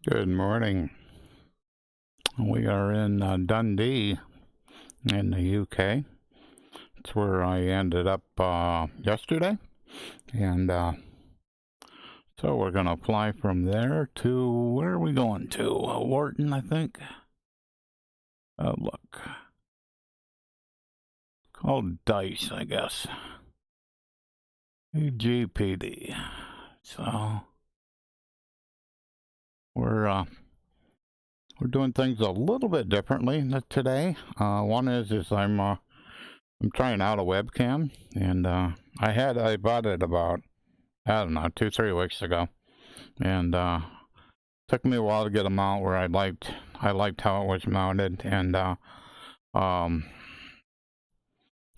Good morning. We are in Dundee in the UK. It's where I ended up yesterday. And so we're going to fly from there to, where are we going to? Wharton, I think. Look. Called Dyce, I guess. EGPD. So we're doing things a little bit differently today. One is I'm trying out a webcam, and I bought it about, I don't know, 2-3 weeks ago, and took me a while to get a mount where I liked how it was mounted, and then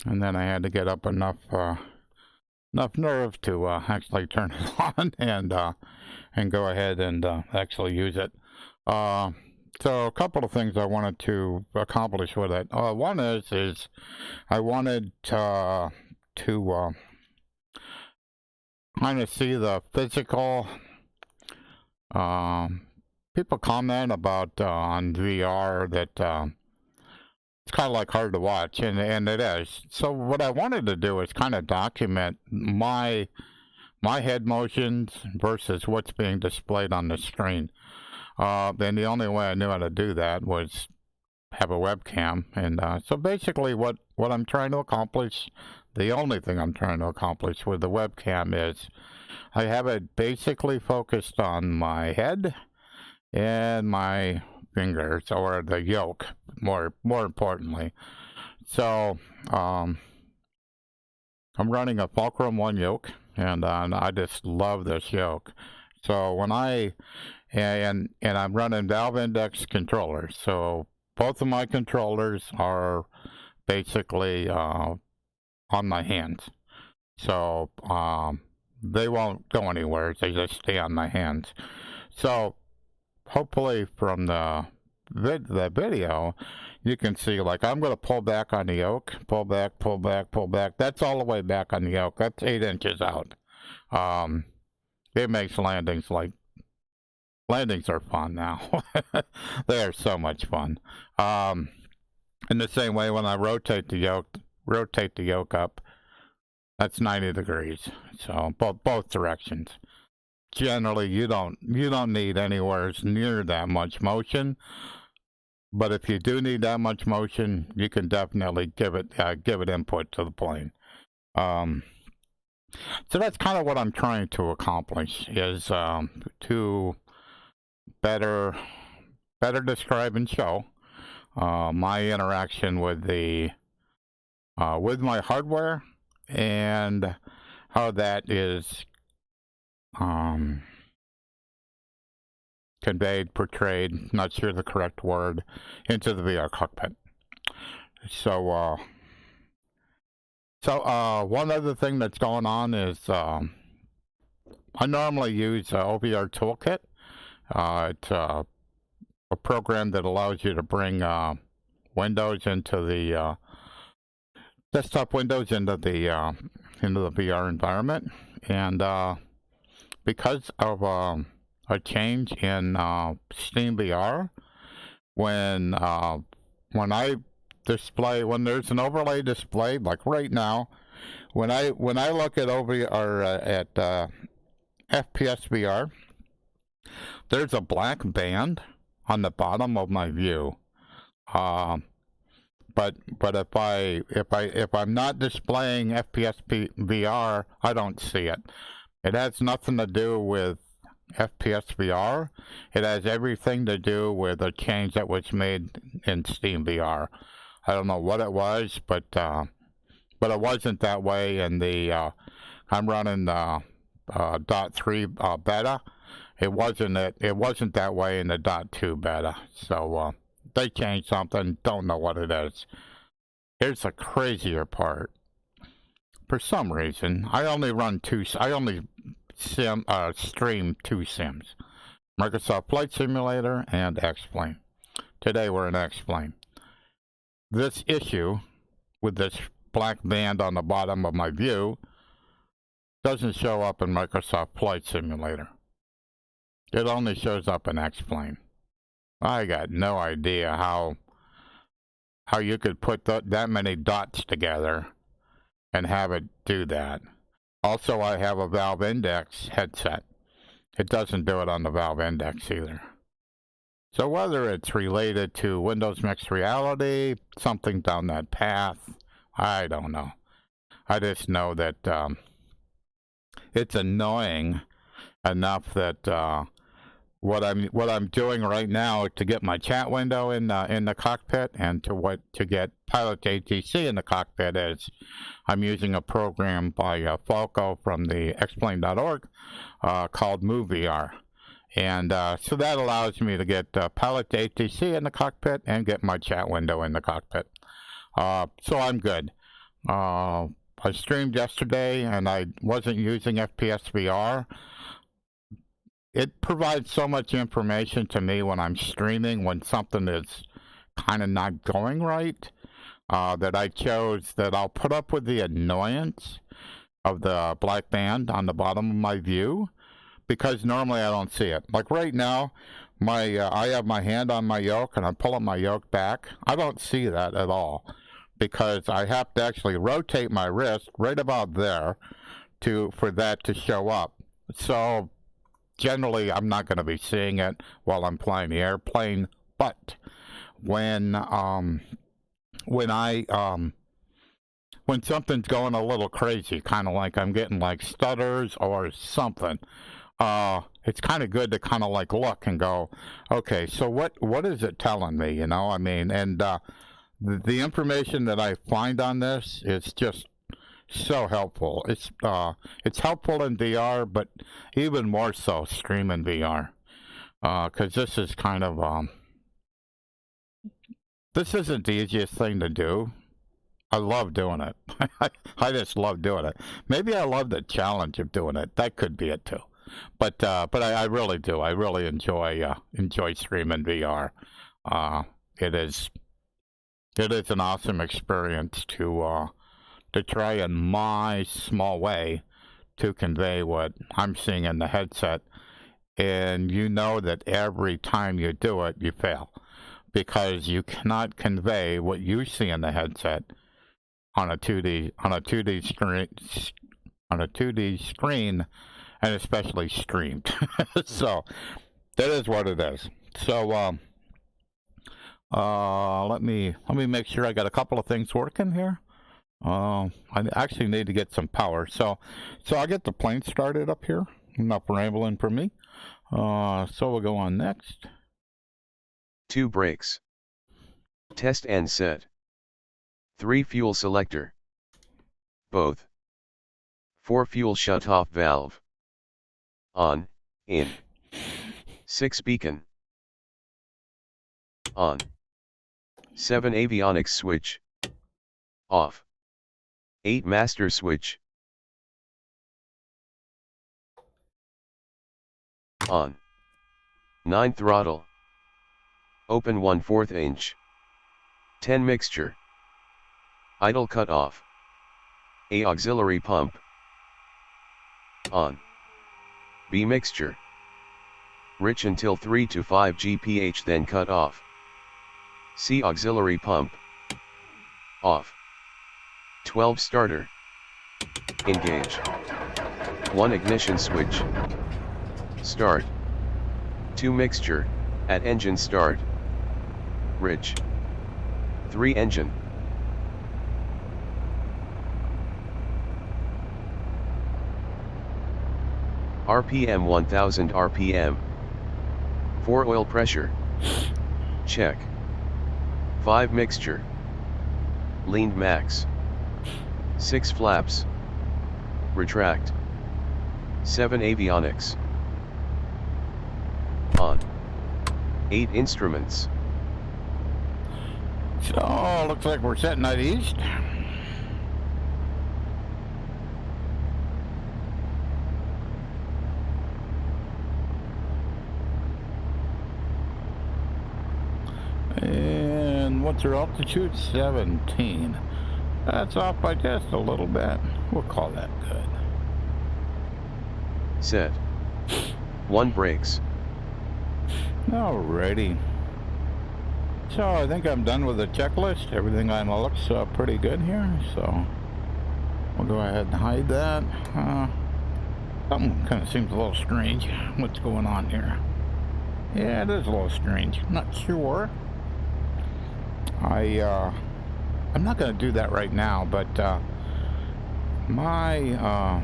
I had to get up enough nerve to actually turn it on and go ahead and actually use it. So a couple of things I wanted to accomplish with it. One is I wanted to kind of see the physical. People comment about on VR that it's kind of like hard to watch, and it is. So what I wanted to do is kind of document my head motions versus what's being displayed on the screen. And the only way I knew how to do that was have a webcam. And so basically what I'm trying to accomplish, the only thing I'm trying to accomplish with the webcam is I have it basically focused on my head and my fingers, or the yoke, more importantly. So I'm running a Fulcrum 1 yoke, and I just love this yoke. So when and I'm running valve index controllers, so both of my controllers are basically on my hands. So they won't go anywhere, they just stay on my hands. So hopefully from the video, you can see, like, I'm going to pull back on the yoke, pull back. That's all the way back on the yoke. That's 8 inches out. It makes landings are fun now. They are so much fun. In the same way, when I rotate the yoke up, that's 90 degrees. So both directions. Generally, you don't need anywhere near that much motion. But if you do need that much motion, you can definitely give it input to the plane. So that's kind of what I'm trying to accomplish, is to better describe and show my interaction with my hardware, and how that is conveyed, portrayed, not sure the correct word, into the VR cockpit. So one other thing that's going on is I normally use OVR Toolkit. It's a program that allows you to bring windows into the desktop windows into the VR environment, and because of a change in Steam VR, when there's an overlay display, like right now, when I look at at FPS VR, there's a black band on the bottom of my view. But if I'm not displaying FPS VR, I don't see it. It has nothing to do with FPS VR. It has everything to do with a change that was made in Steam VR. I don't know what it was, but it wasn't that way in the I'm running .3 beta. It wasn't that way in the .2 beta. So they changed something, don't know what it is. Here's the crazier part. For some reason, I only stream 2 sims. Microsoft Flight Simulator and X-Plane. Today we're in X-Plane. This issue with this black band on the bottom of my view doesn't show up in Microsoft Flight Simulator. It only shows up in X-Plane. I got no idea how you could put that many dots together and have it do that. Also, I have a Valve Index headset. It doesn't do it on the Valve Index either. So whether it's related to Windows Mixed Reality, something down that path, I don't know. I just know that it's annoying enough that what I'm doing right now to get my chat window in the cockpit and to get Pilot ATC in the cockpit is I'm using a program by Falco from the xplane.org called MoveVR. And so that allows me to get Pilot ATC in the cockpit and get my chat window in the cockpit. So I'm good. I streamed yesterday and I wasn't using FPS VR. It provides so much information to me when I'm streaming, when something is kind of not going right, that I chose that I'll put up with the annoyance of the black band on the bottom of my view, because normally I don't see it. Like right now, I have my hand on my yoke and I'm pulling my yoke back. I don't see that at all because I have to actually rotate my wrist right about there for that to show up. So generally, I'm not going to be seeing it while I'm flying the airplane. But when something's going a little crazy, kind of like I'm getting like stutters or something, it's kind of good to kind of like look and go, okay, so what is it telling me? You know, I mean, and the information that I find on this is just so helpful. It's helpful in VR, but even more so streaming VR, because this is kind of this isn't the easiest thing to do. I love doing it. I just love doing it. Maybe I love the challenge of doing it. That could be it too. But I really do. I really enjoy streaming VR. It is an awesome experience to try in my small way to convey what I'm seeing in the headset. And you know that every time you do it, you fail, because you cannot convey what you see in the headset on a 2D screen, and especially streamed. So that is what it is. So let me make sure I got a couple of things working here. I actually need to get some power. So I'll get the plane started up here. Enough rambling for me. So we'll go on next. 2 brakes. Test and set. 3 fuel selector. Both. 4 fuel shut-off valve. On, in. 6 beacon. On. 7 avionics switch. Off. 8 master switch. On. 9 throttle. Open 1/4 inch. 10 mixture. Idle cut off. A auxiliary pump. On. B mixture. Rich until 3 to 5 GPH, then cut off. C auxiliary pump. Off. 12 starter. Engage. 1 ignition switch. Start. 2 mixture, at engine start. Rich. 3 engine. RPM 1000 RPM. 4 oil pressure. Check. 5 mixture. Leaned max. 6 flaps. Retract. 7 avionics. On. 8 instruments. So, looks like we're setting that east. And what's our altitude? 17. That's off by just a little bit. We'll call that good. Set. 1 brakes. Alrighty. So I think I'm done with the checklist. Everything on it looks pretty good here. So we'll go ahead and hide that. Something kind of seems a little strange. What's going on here? Yeah, it is a little strange. Not sure. I'm not going to do that right now, but my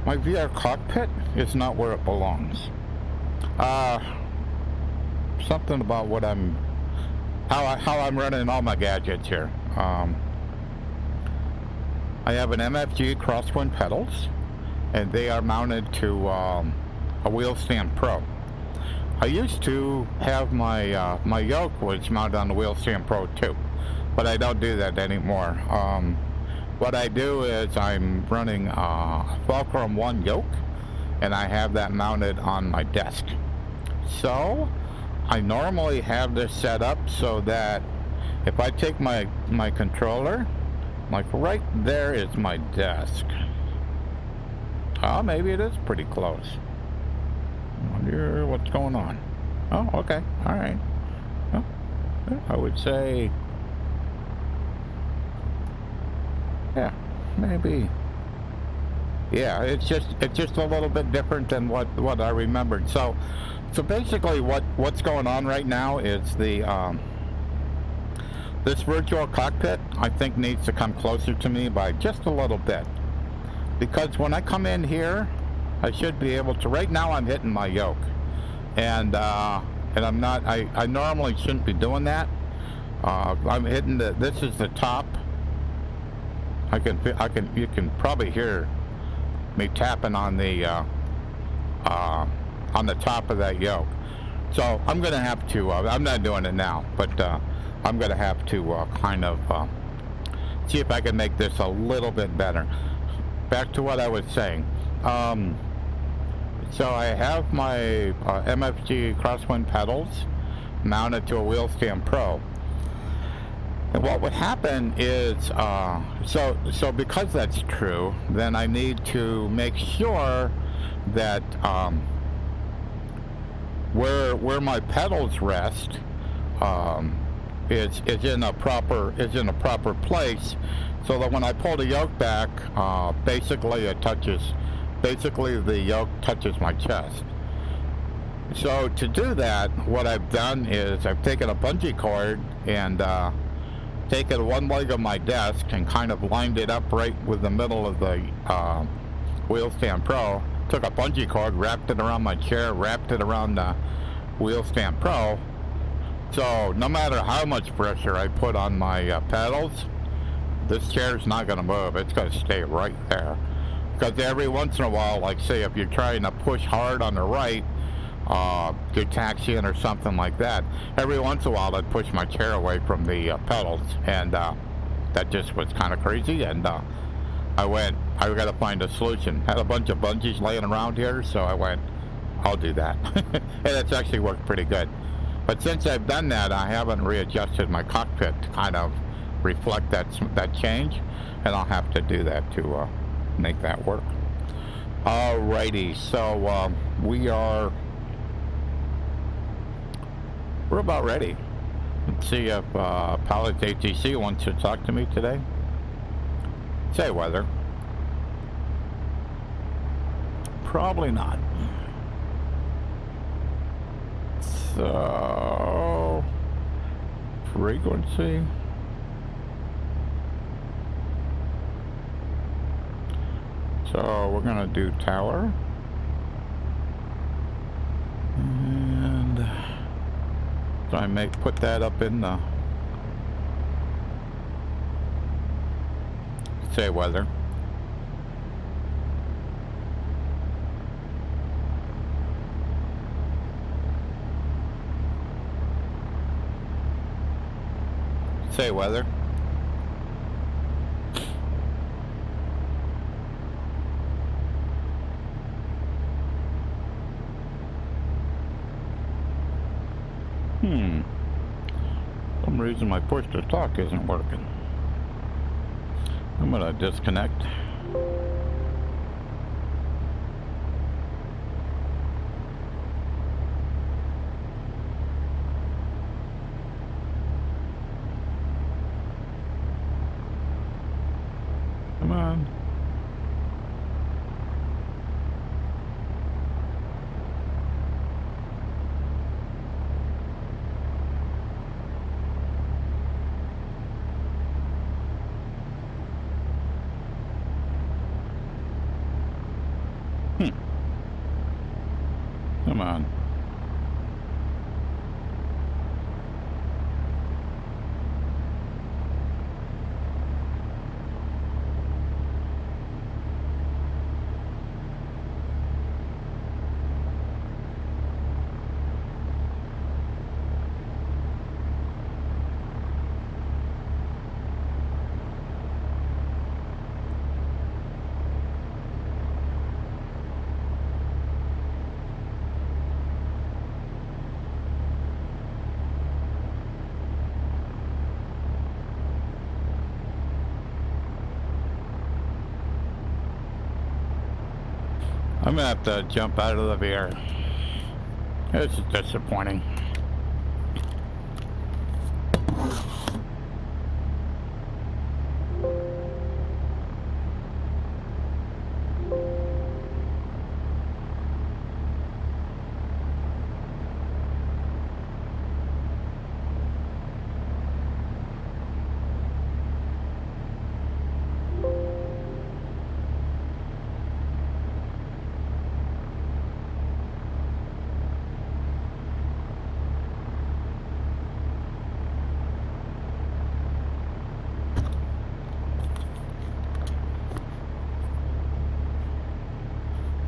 VR cockpit is not where it belongs. Something about what how I'm running all my gadgets here. I have an MFG crosswind pedals, and they are mounted to a wheel stand Pro. I used to have my my yoke was mounted on the wheel stand Pro too, but I don't do that anymore. What I do is I'm running a Fulcrum 1 yoke, and I have that mounted on my desk. So I normally have this set up so that if I take my controller, like right there is my desk. Oh, maybe it is pretty close. I wonder what's going on. Oh, okay, all right. Well, I would say, yeah, maybe. Yeah, it's just a little bit different than what I remembered. So basically, what's going on right now is the this virtual cockpit, I think, needs to come closer to me by just a little bit, because when I come in here, I should be able to. Right now, I'm hitting my yoke, and I'm not. I normally shouldn't be doing that. I'm hitting this is the top. You can probably hear me tapping on the top of that yoke. So I'm gonna have to. I'm not doing it now, but I'm gonna have to kind of see if I can make this a little bit better. Back to what I was saying. So I have my MFG crosswind pedals mounted to a wheel stand Pro. And what would happen is, so because that's true, then I need to make sure that where my pedals rest is in a proper place, so that when I pull the yoke back, basically the yoke touches my chest. So to do that, what I've done is I've taken a bungee cord and taken one leg of my desk and kind of lined it up right with the middle of the wheel stand Pro. Took a bungee cord, wrapped it around my chair, wrapped it around the wheel stand Pro. So no matter how much pressure I put on my pedals, this chair's not going to move. It's going to stay right there. Because every once in a while, like say if you're trying to push hard on the right, do taxiing or something like that, every once in a while I'd push my chair away from the pedals, and that just was kind of crazy, and I got to find a solution. Had a bunch of bungees laying around here, so I went, I'll do that. And it's actually worked pretty good. But since I've done that, I haven't readjusted my cockpit to kind of reflect that change, and I'll have to do that to make that work. Alrighty, so we're about ready. Let's see if Palace ATC wants to talk to me today. Say weather. Probably not. So frequency. So we're gonna do tower. And so I put that up in the say weather. Say weather. For some reason my push to talk isn't working. I'm gonna disconnect. Come on. I'm gonna have to jump out of the VR. This is disappointing.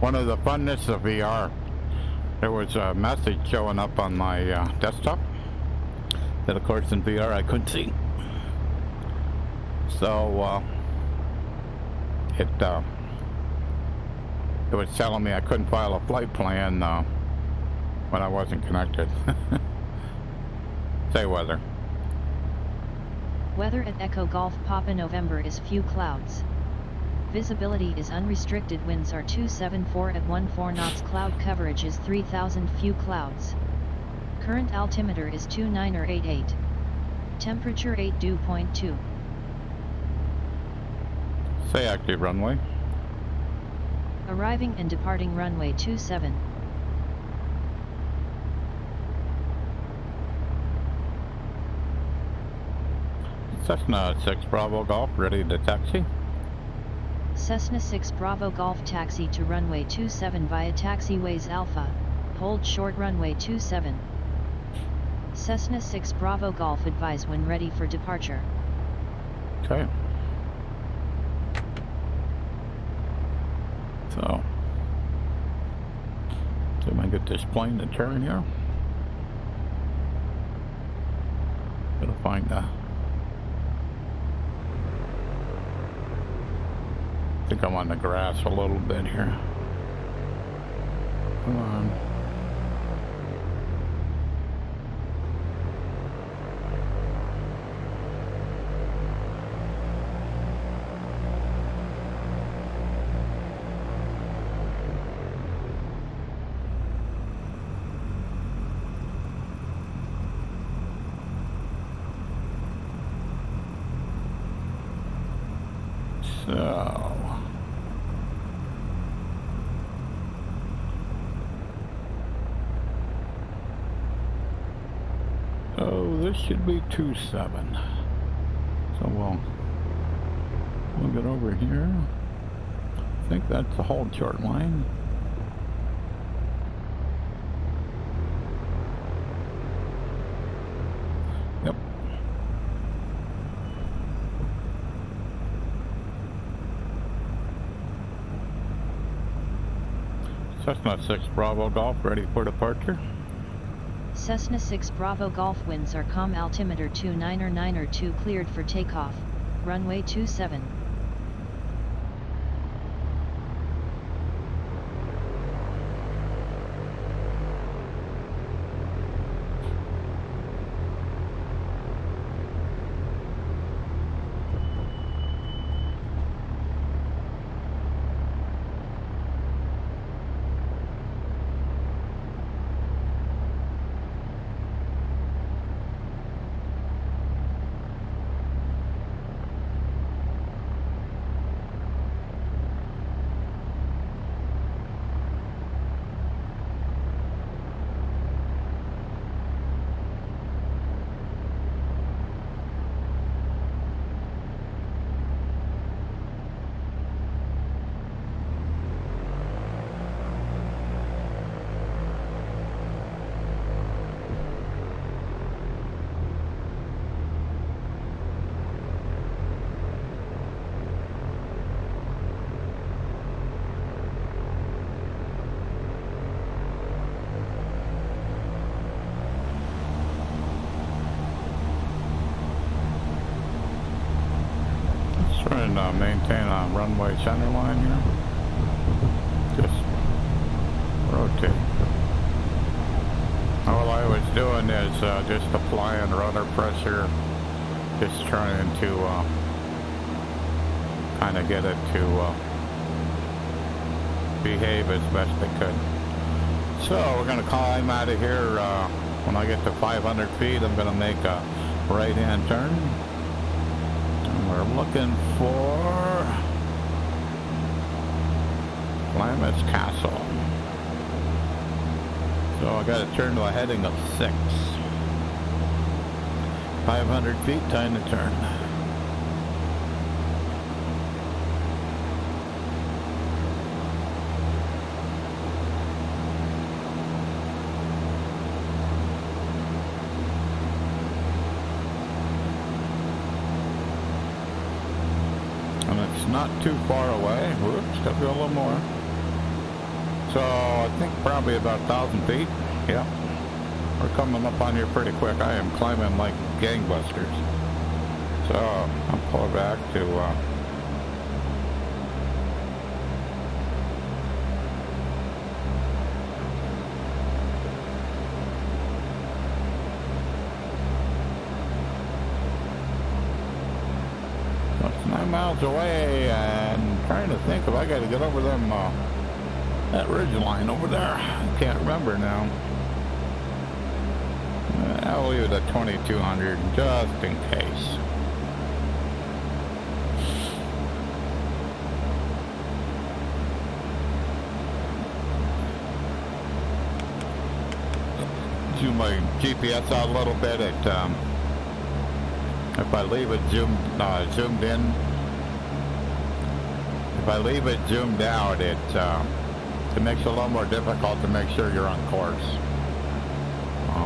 One of the funness of VR, there was a message showing up on my desktop that, of course, in VR I couldn't see. So it was telling me I couldn't file a flight plan when I wasn't connected. Say weather. Weather at Echo Golf Papa November is few clouds. Visibility is unrestricted. Winds are 274 at 14 knots. Cloud coverage is 3000. Few clouds. Current altimeter is 2988. Temperature 8 dew point 2. Say active runway. Arriving and departing runway 27. Cessna 6 Bravo Golf, ready to taxi. Cessna 6 Bravo Golf taxi to runway 27 via taxiways Alpha, hold short runway 27. Cessna 6 Bravo Golf advise when ready for departure. Okay. So, am I get this plane to turn here? Gotta find I think I'm on the grass a little bit here. Come on. So, oh, this should be 27. So we'll get over here. I think that's the hold short line. Yep. Cessna 6 Bravo Golf, ready for departure. Cessna 6 Bravo Golf winds are calm. Altimeter 2992 cleared for takeoff, runway 27. maintain a runway center line here. Just rotate. All I was doing is just applying rudder pressure, just trying to kind of get it to behave as best it could. So we're going to climb out of here. When I get to 500 feet, I'm going to make a right-hand turn. And we're looking for Glamis Castle. So I got to turn to a heading of 6. 500 feet, time to turn. Not too far away. Whoops, gotta go a little more. So I think probably about 1,000 feet. Yeah, we're coming up on here pretty quick. I am climbing like gangbusters. So I'll pull back to that's 9 miles away, and trying to think if I got to get over them that ridge line over there. I can't remember now. I'll leave it at 2,200 just in case. Zoom my GPS out a little bit. If I leave it zoomed in, if I leave it zoomed out, it makes it a little more difficult to make sure you're on course.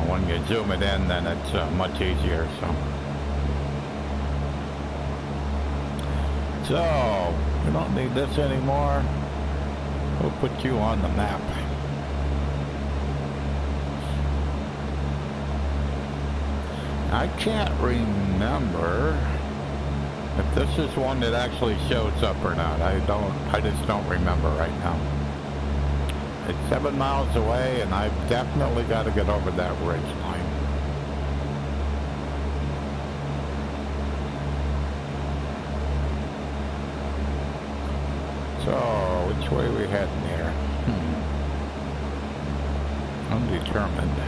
When you zoom it in, then it's much easier. So we don't need this anymore. We'll put you on the map. I can't remember if this is one that actually shows up or not. I just don't remember right now. It's 7 miles away, and I've definitely got to get over that ridge line. So, which way are we heading here? Undetermined.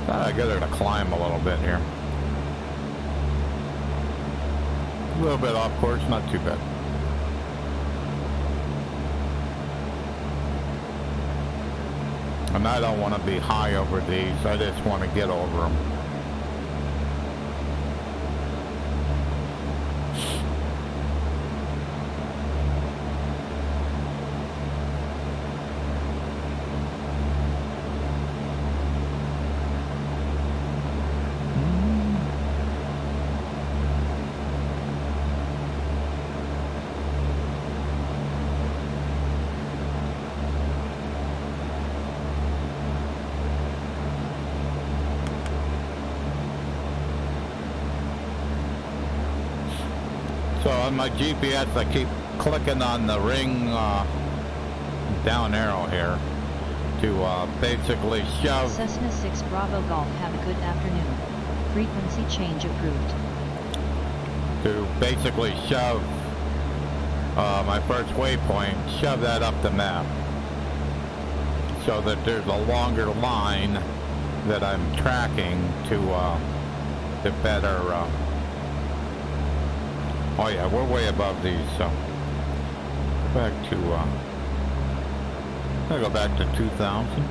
I got her to climb a little bit here. A little bit off course, not too bad. And I don't want to be high over these, I just want to get over them. So on my GPS, I keep clicking on the ring down arrow here to basically shove. Cessna 6 Bravo Golf, have a good afternoon. Frequency change approved. To basically shove my first waypoint, shove that up the map, so that there's a longer line that I'm tracking to better. Oh yeah, we're way above these, so back to I'm gonna go back to 2,000.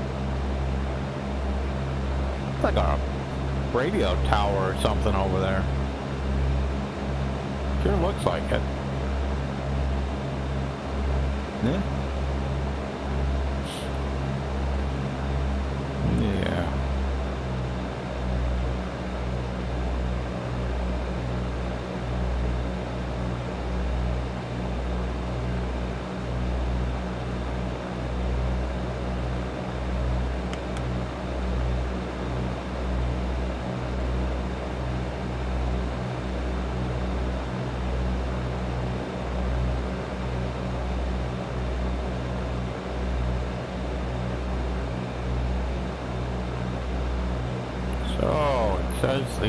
It's like a radio tower or something over there. Sure looks like it. Yeah. Yeah.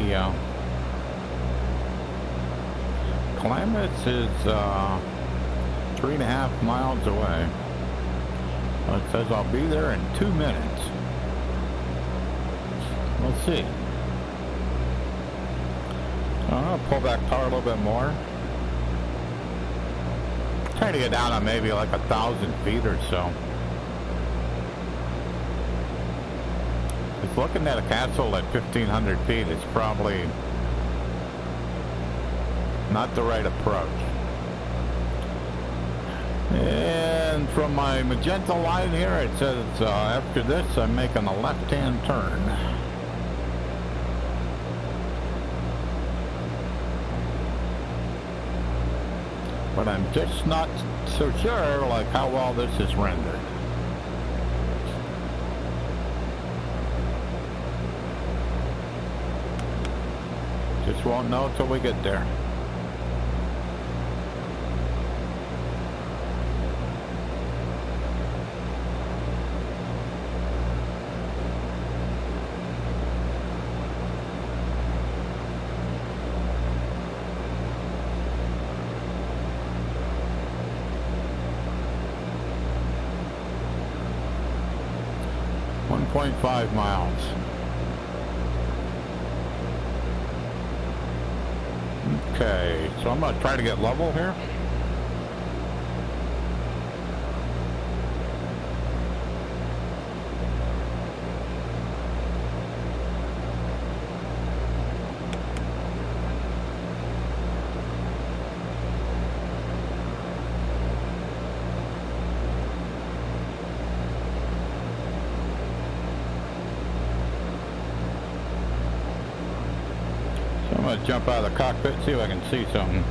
the Glamis is 3.5 miles away. It says I'll be there in 2 minutes. We'll see. I'll pull back power a little bit more. Trying to get down on maybe like 1,000 feet or so. Just looking at a castle at 1,500 feet is probably not the right approach. And from my magenta line here, it says after this I'm making a left-hand turn. But I'm just not so sure like how well this is rendered. Just won't know till we get there. .5 miles. Okay, so I'm gonna try to get level here. I'm gonna jump out of the cockpit, see if I can see something.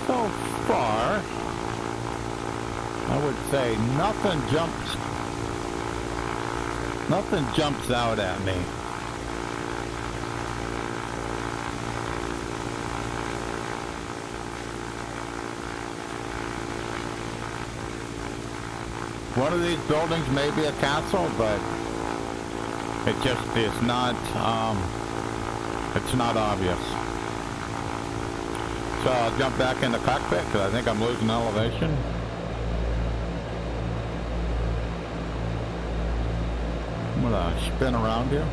So far, I would say nothing jumps out at me. One of these buildings may be a castle, but it just is not, it's not obvious. So I'll jump back in the cockpit because I think I'm losing elevation. I'm gonna spin around here.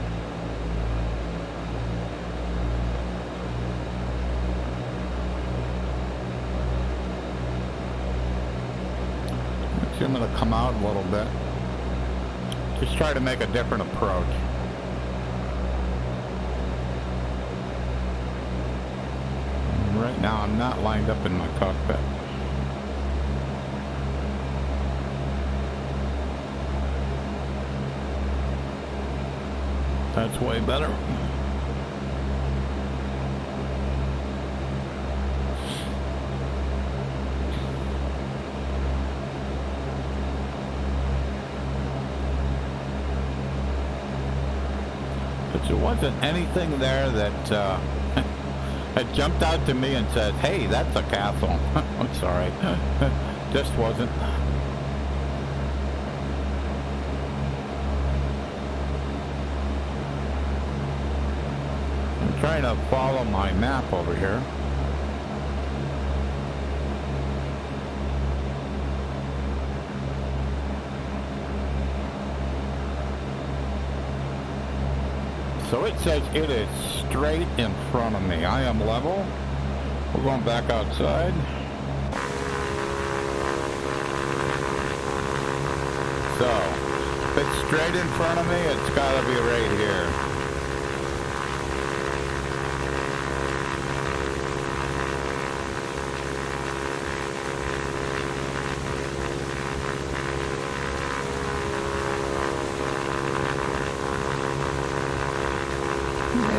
Actually, I'm gonna come out a little bit. Just try to make a different approach. Right now, I'm not lined up in my cockpit. That's way better. But there wasn't anything there that it jumped out to me and said, hey, that's a castle. I'm sorry. Just wasn't. I'm trying to follow my map over here. So it says it is straight in front of me. I am level. We're going back outside. So, if it's straight in front of me, it's got to be right here.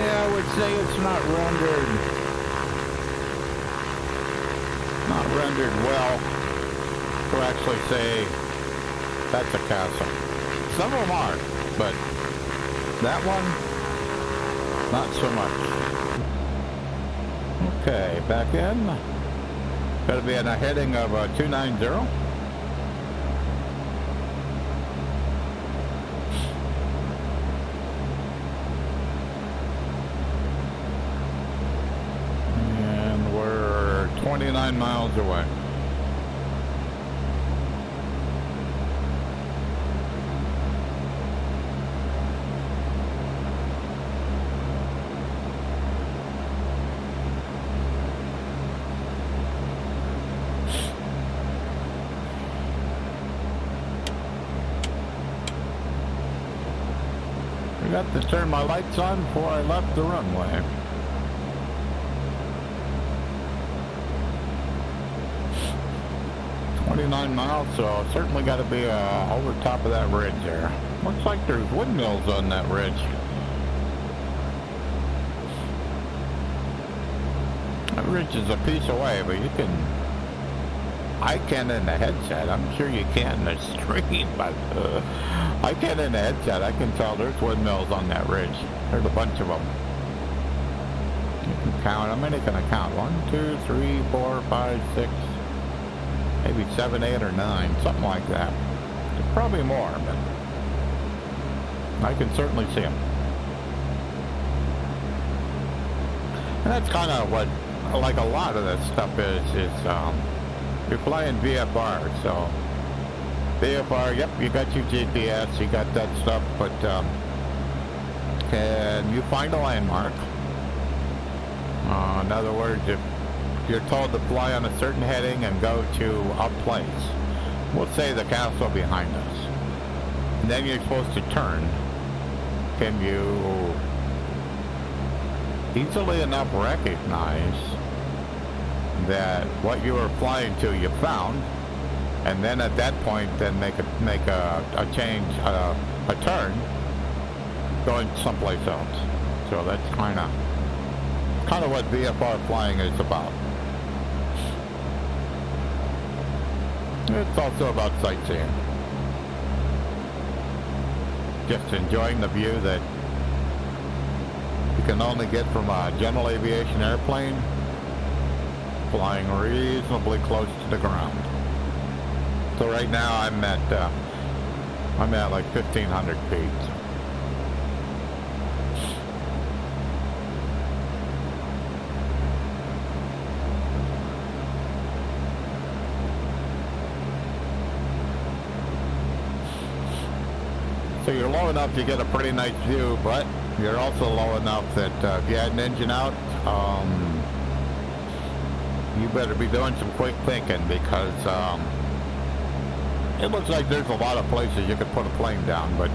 I would say it's not rendered well to actually say That's a castle. Some of them are, but that one, not so much. Okay, back in. Gotta be in a heading of 290. And we're 29 miles away. I got to turn my lights on before I left the runway. "29 miles, so certainly got to be over top of that ridge there. Looks like there's windmills on that ridge. That ridge is a piece away, but you can... I can in the headset. I'm sure you can in the screen, but I can in the headset. I can tell there's windmills on that ridge. There's a bunch of them. You can count. How many can I count? 1, 2, 3, 4, 5, 6, maybe 7, 8, or 9, something like that. There's probably more, but I can certainly see them. And that's kind of what, like a lot of this stuff is you're flying VFR, so VFR, yep, you got your GPS, you got that stuff, but can you find a landmark? In other words, if you're told to fly on a certain heading and go to a place, we'll say the castle behind us, and then you're supposed to turn, can you easily enough recognize that what you were flying to you found, and then at that point then make a change, a turn going someplace else? So that's kind of what VFR flying is about. It's also about sightseeing, just enjoying the view that you can only get from a general aviation airplane flying reasonably close to the ground. So right now I'm at like 1,500 feet. So you're low enough to get a pretty nice view, but you're also low enough that if you had an engine out, you better be doing some quick thinking, because it looks like there's a lot of places you could put a plane down, but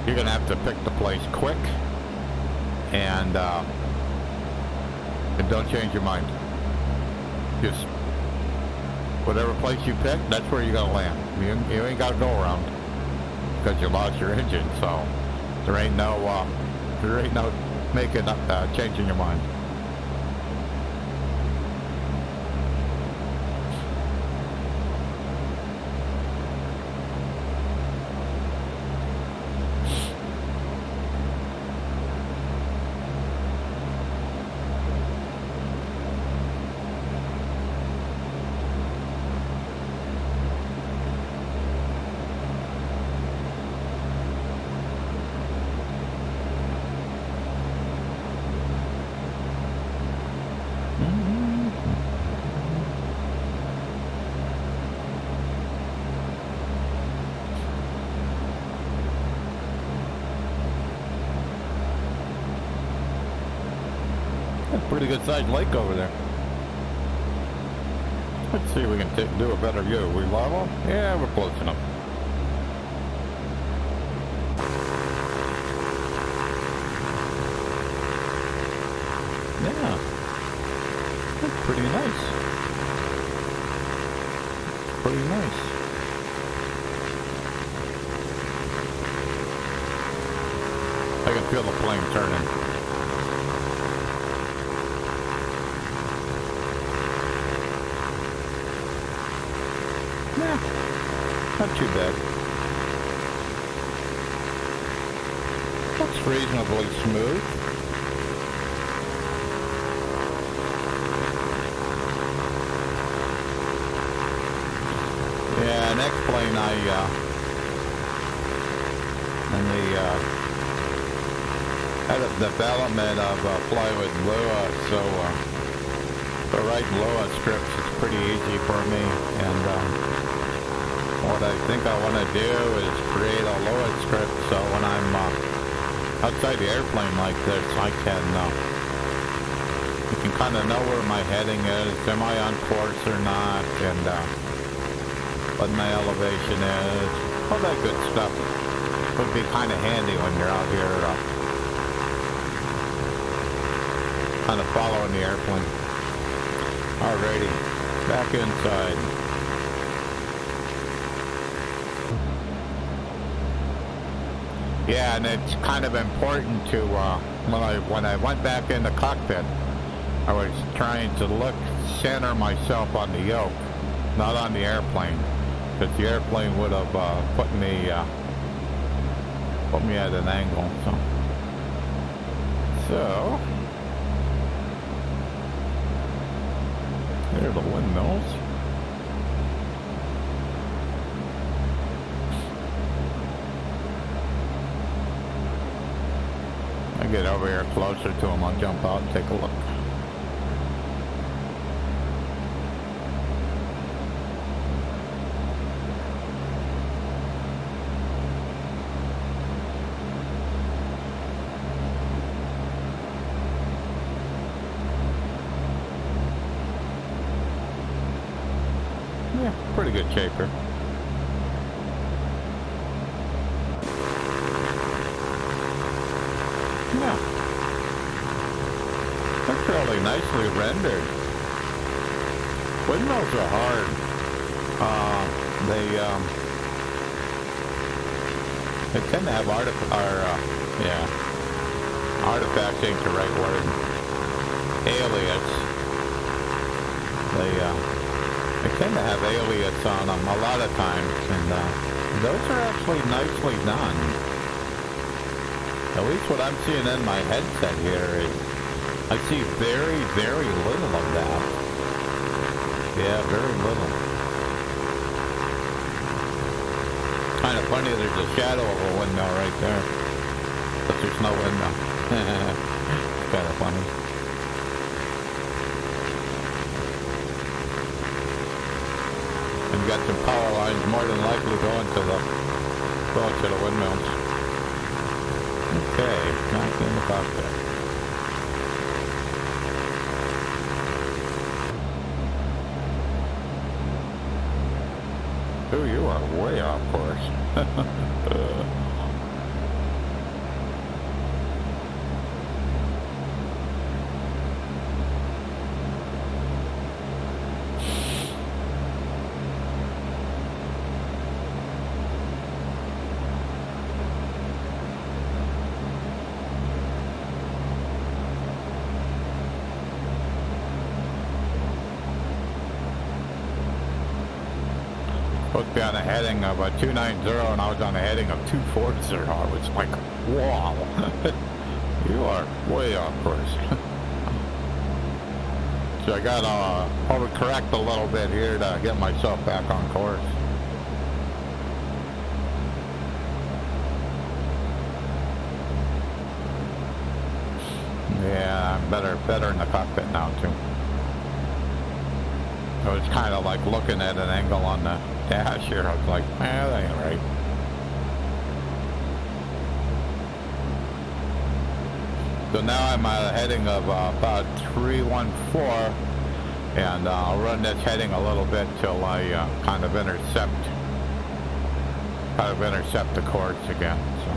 you're gonna have to pick the place quick, and don't change your mind. Just whatever place you pick, that's where you're gonna land. You ain't gotta go around because you lost your engine, so there ain't no making changing your mind. Pretty good sized lake over there. Let's see if we can do a better view. We level? Yeah, we're close enough. Yeah, that's pretty nice. Pretty nice. I can feel the plane turning. Not too bad. Looks reasonably smooth. Yeah, next plane in the had a development of plywood Lua, so the right Lua strips is pretty easy for me, and what I think I want to do is create a Lua strip so when I'm outside the airplane like this, I can you can kind of know where my heading is, am I on course or not, and what my elevation is, all that good stuff would be kind of handy when you're out here kind of following the airplane. Alrighty, back inside. Yeah, and it's kind of important to when I went back in the cockpit, I was trying to center myself on the yoke, not on the airplane, because the airplane would have put me at an angle. So there are the windmills. I get over here closer to them, I'll jump out and take a look. Yeah, pretty good shape here. Yeah. That's really nicely rendered. Windmills are hard. They tend to have artifacts ain't the right word. Alias. They tend to have alias on them a lot of times, and those are actually nicely done. At least what I'm seeing in my headset here is I see very, very little of that. Yeah, very little. Kind of funny, there's a shadow of a windmill right there, but there's no windmill. It's kind of funny. And got some power lines more than likely going to the windmills. Okay, back in the cockpit. Ooh, you are way off course. Supposed to be on a heading of 290 and I was on a heading of 240. I was like, wow. You are way off course. So I got to overcorrect a little bit here to get myself back on course. Yeah, I'm better in the cockpit now too. I was kind of like looking at an angle on the dash here. I was like, that ain't right. So now I'm at a heading of about 314, and I'll run this heading a little bit till I kind of intercept the course again. So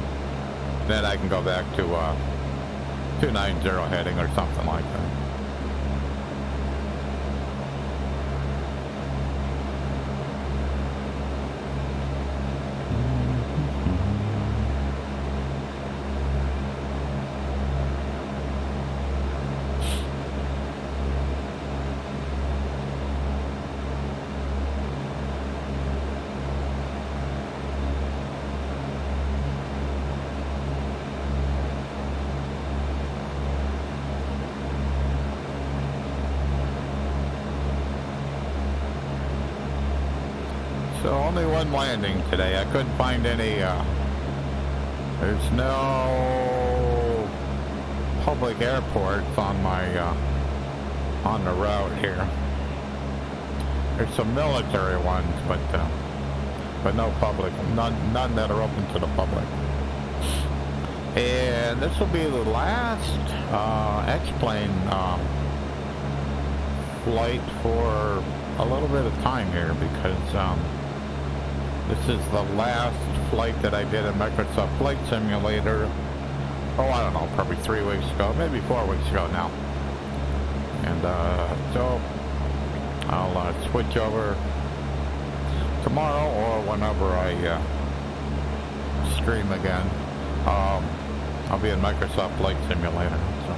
then I can go back to 290 heading or something like that. So only one landing today. I couldn't find any, there's no public airports on my, on the route here. There's some military ones, but no public, none that are open to the public. And this will be the last X-plane flight for a little bit of time here, because this is the last flight that I did in Microsoft Flight Simulator. Oh, I don't know, probably 3 weeks ago, maybe 4 weeks ago now. And so I'll switch over tomorrow or whenever I stream again. I'll be in Microsoft Flight Simulator. So.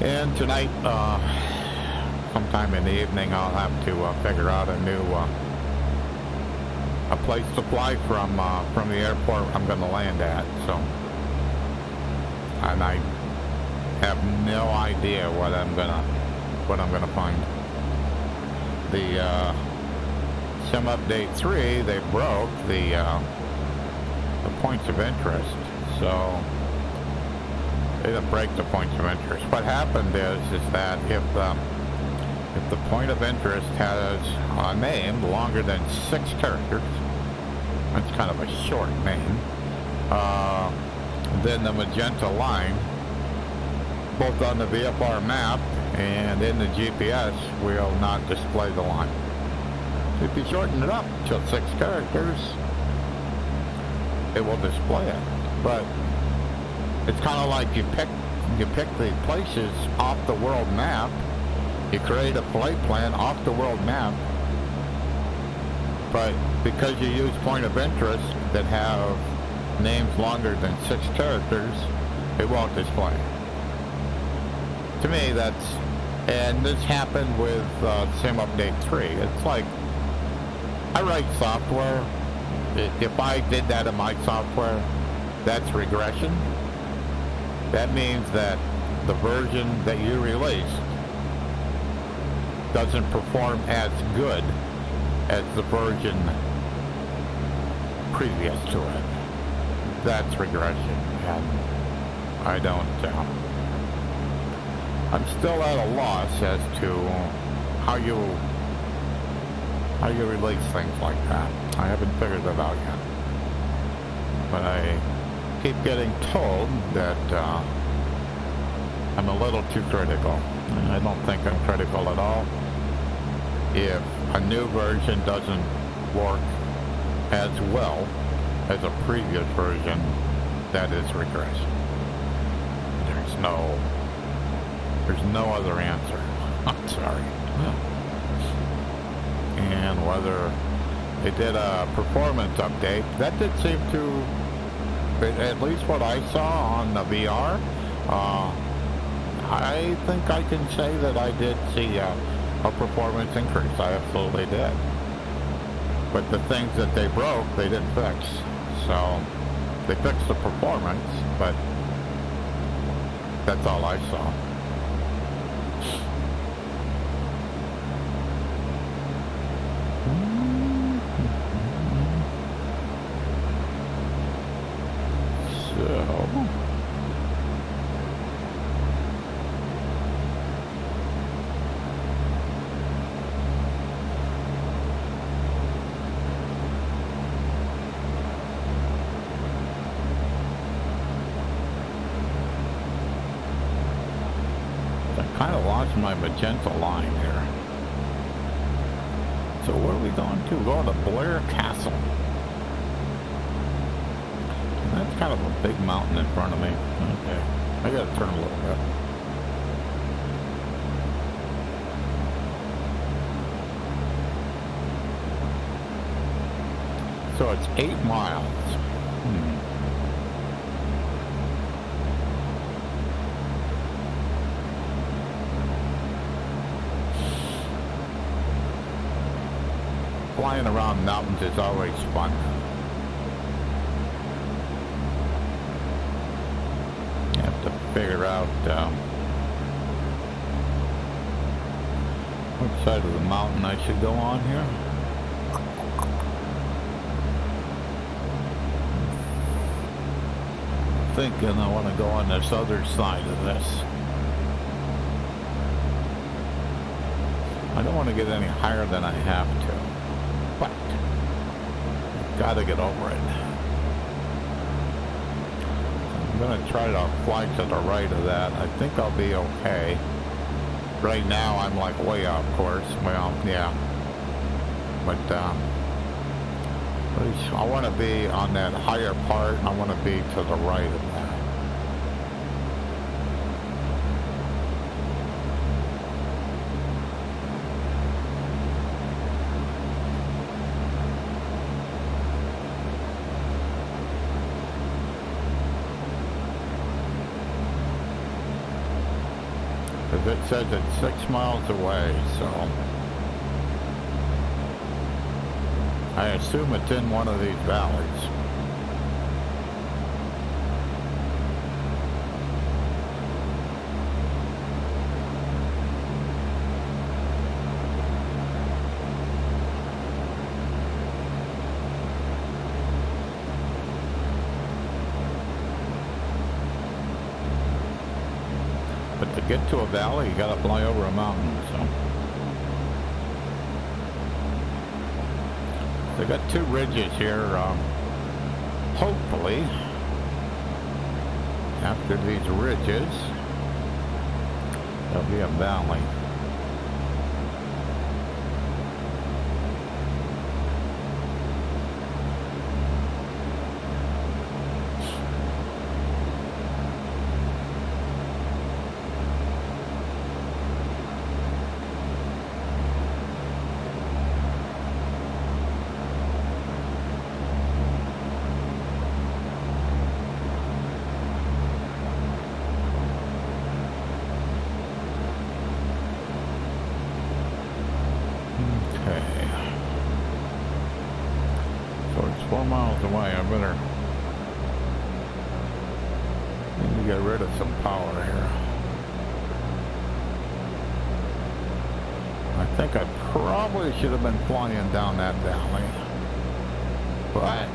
And tonight, sometime in the evening, I'll have to figure out a new a place to fly from the airport I'm going to land at. So, and I have no idea what I'm gonna find. The Sim Update 3, they broke the points of interest, so they didn't break the points of interest. What happened is that if the point of interest has a name longer than 6 characters, that's kind of a short name, then the magenta line, both on the VFR map and in the GPS, will not display the line. If you shorten it up to 6 characters, it will display it. But it's kind of like you pick the places off the world map. You create a flight plan off the world map, but because you use point of interest that have names longer than 6 characters, it won't display. To me, and this happened with Sim Update 3. It's like, I write software. If I did that in my software, that's regression. That means that the version that you released doesn't perform as good as the version previous to it. That's regression, and I don't, I'm still at a loss as to how you release things like that. I haven't figured it out yet. But I keep getting told that I'm a little too critical. I don't think I'm critical at all. If a new version doesn't work as well as a previous version, that is regression. There's no other answer. I'm sorry. And whether they did a performance update, that did seem to, at least what I saw on the VR, I think I can say that I did see a performance increase. I absolutely did. But the things that they broke, they didn't fix. So they fixed the performance, but that's all I saw. My magenta line here. So where are we going to? We're going to Blair Castle. And that's kind of a big mountain in front of me. Okay. I gotta turn a little bit. So it's 8 miles. Flying around mountains is always fun. You have to figure out Which side of the mountain I should go on here? Thinking I want to go on this other side of this. I don't want to get any higher than I have to, but I've got to get over it. I'm going to try to fly to the right of that. I think I'll be okay. Right now I'm like way off course. Well, yeah. But I want to be on that higher part, and I want to be to the right of that. Because it says it's 6 miles away, so I assume it's in one of these valleys. But to get to a valley, you gotta fly over a mountain, so. They got two ridges here. Hopefully, after these ridges, there'll be a valley. Away. I better need to get rid of some power here. I think I probably should have been flying down that valley, but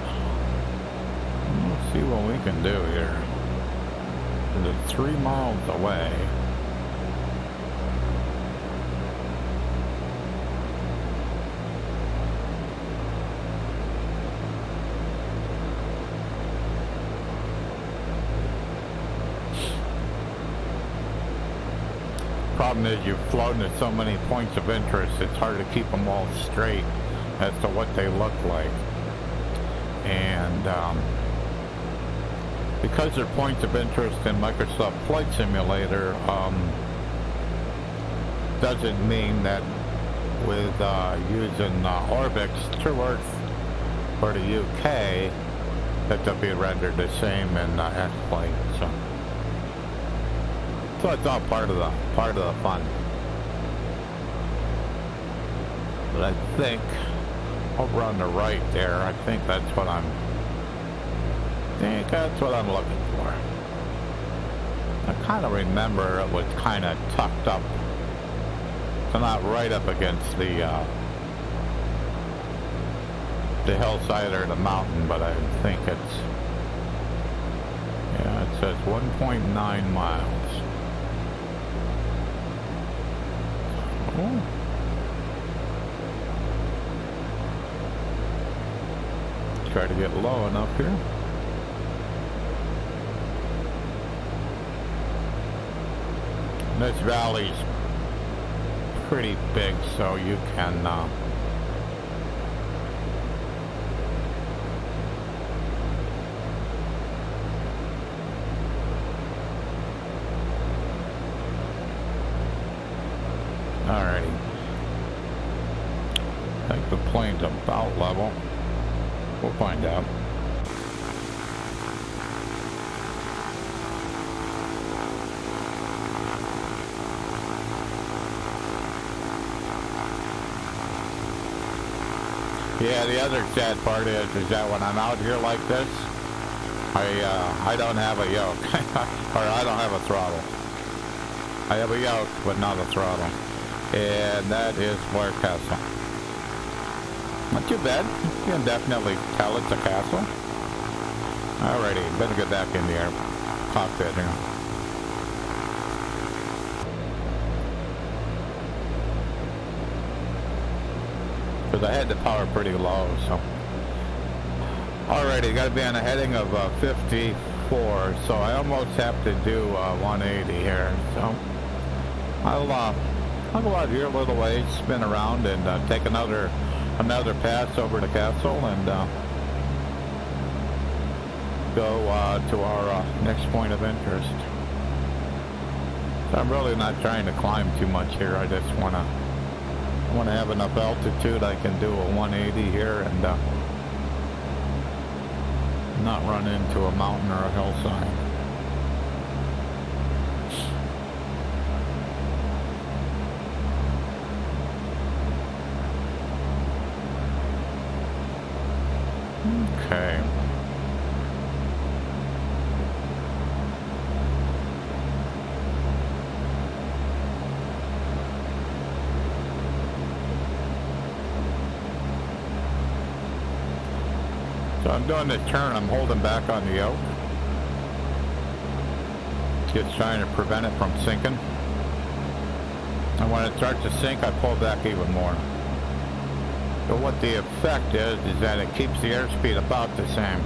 we'll see what we can do here. It's 3 miles away. Problem is, you've flown at so many points of interest, it's hard to keep them all straight as to what they look like. And because they're points of interest in Microsoft Flight Simulator, doesn't mean that with using Orbx True Earth for the UK that they'll be rendered the same in X-Plane. So it's all part of the fun. But I think over on the right there, I think that's what I'm looking for. I kind of remember it was kind of tucked up, so not right up against the hillside or the mountain, but I think it's, yeah, it says 1.9 miles. Oh. Try to get low enough here. And this valley's pretty big, so you can alrighty. I think the plane's about level. We'll find out. Yeah, the other sad part is that when I'm out here like this, I don't have a yoke, or I don't have a throttle. I have a yoke, but not a throttle. And that is Blair Castle. Not too bad. You can definitely tell it's a castle. Alrighty, better get back in the air cockpit here. Because I had the power pretty low, so. Alrighty, got to be on a heading of 54, so I almost have to do 180 here. So I'll go out here a little ways, spin around, and take another pass over the castle, and go to our next point of interest. So I'm really not trying to climb too much here. I just want to have enough altitude I can do a 180 here and not run into a mountain or a hillside. Okay. So I'm doing this turn, I'm holding back on the yoke. Just trying to prevent it from sinking. And when it starts to sink, I pull back even more. So what the effect is that it keeps the airspeed about the same.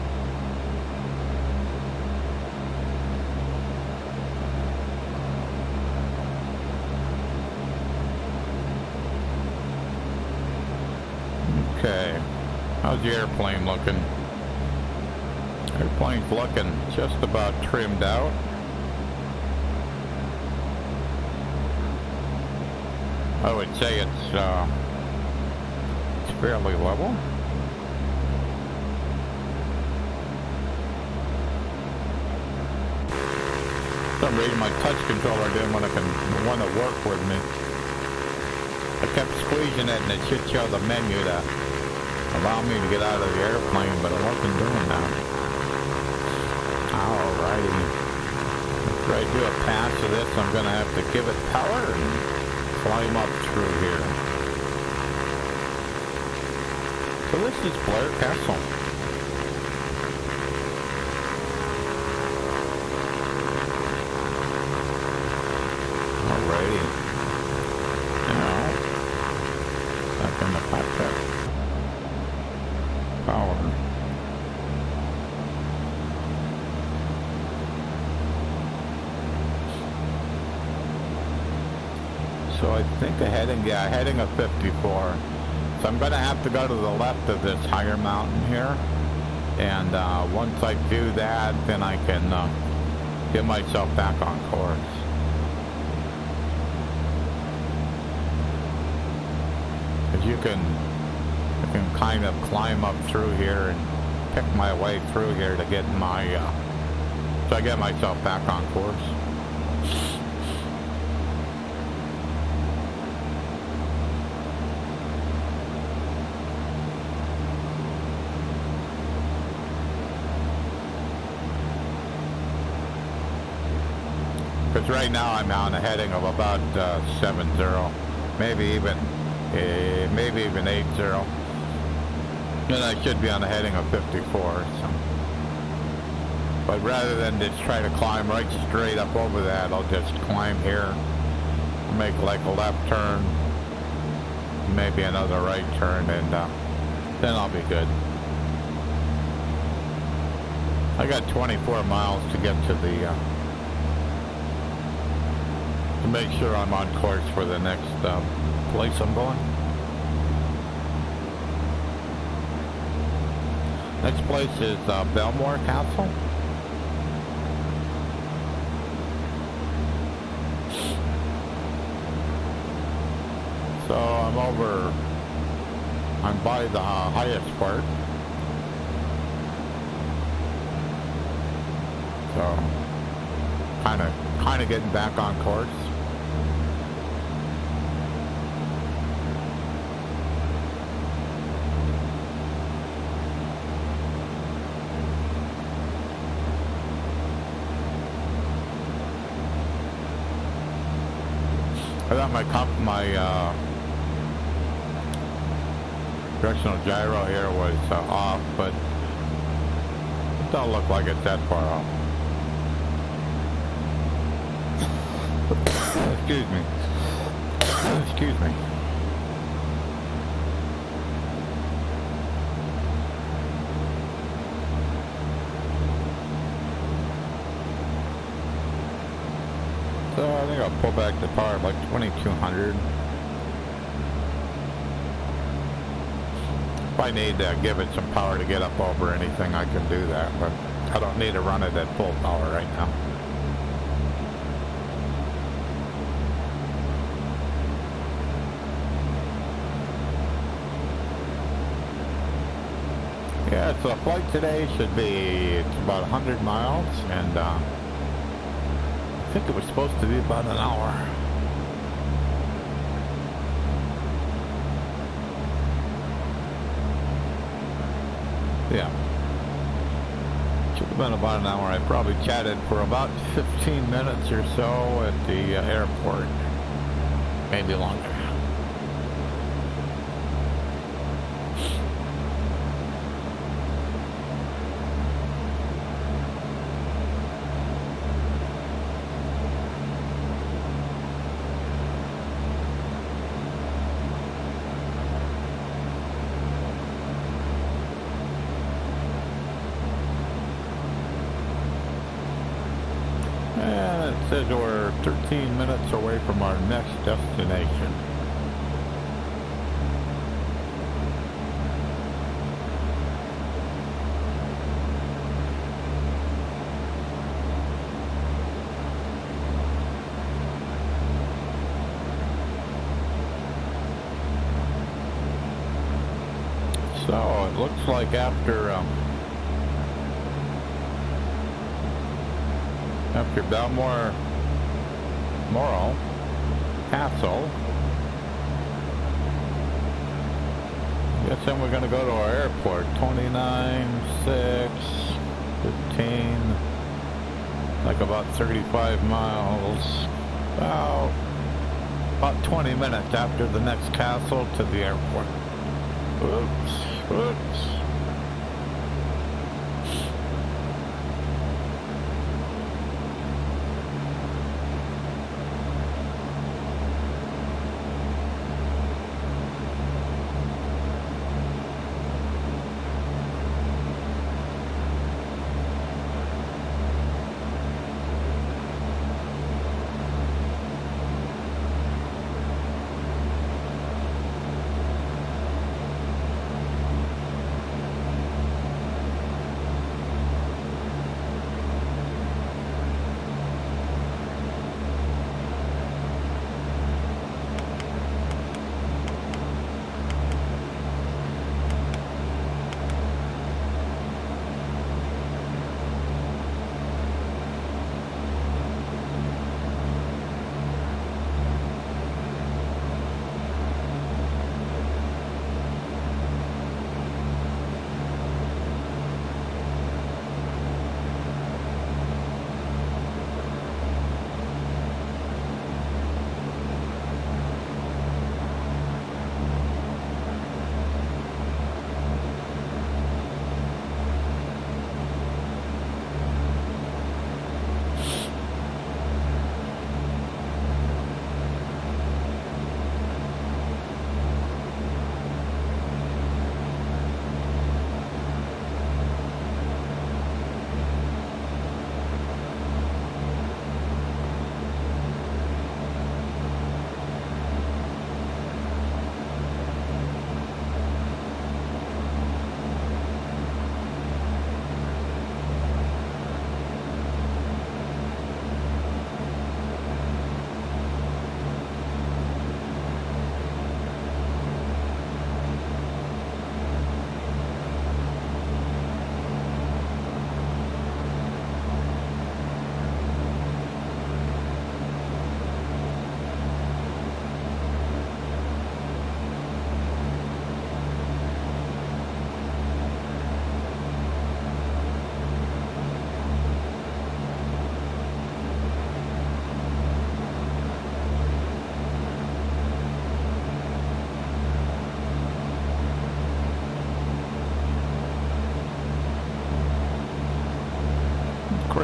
Okay, how's the airplane looking? Airplane's looking just about trimmed out. I would say it's fairly level. For some reason my touch controller didn't want to work with me. I kept squeezing it and it should show the menu to allow me to get out of the airplane, but it wasn't doing that. Alrighty. After I do a pass of this, I'm gonna have to give it power and climb up through here. So this is Blair Castle. Alrighty. Now, back in the cockpit. Power. So I think the heading of 54. So I'm going to have to go to the left of this higher mountain here. And once I do that, then I can get myself back on course. Because you can kind of climb up through here and pick my way through here to get my, so I get myself back on course. Because right now I'm on a heading of about 70, maybe even 80. And I should be on a heading of 54. So. But rather than just try to climb right straight up over that, I'll just climb here, make like a left turn, maybe another right turn, and then I'll be good. I got 24 miles to get to the to make sure I'm on course for the next place I'm going. Next place is Balmoral Castle. So I'm by the highest part. So kind of getting back on course. I thought my directional gyro here was off, but it don't look like it's that far off. Excuse me. Excuse me. So I think I'll pull back the power like 2200. If I need to give it some power to get up over anything, I can do that, but I don't need to run it at full power right now. Yeah, so the flight today should be, it's about 100 miles, and I think it was supposed to be about an hour. Yeah. Should have been about an hour. I probably chatted for about 15 minutes or so at the airport. Maybe longer. It says we're 13 minutes away from our next destination. So it looks like after Balmoral Castle, I guess then we're going to go to our airport. 29, 6, 15, like about 35 miles, about 20 minutes after the next castle to the airport. Oops.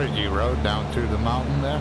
crazy road down through the mountain there.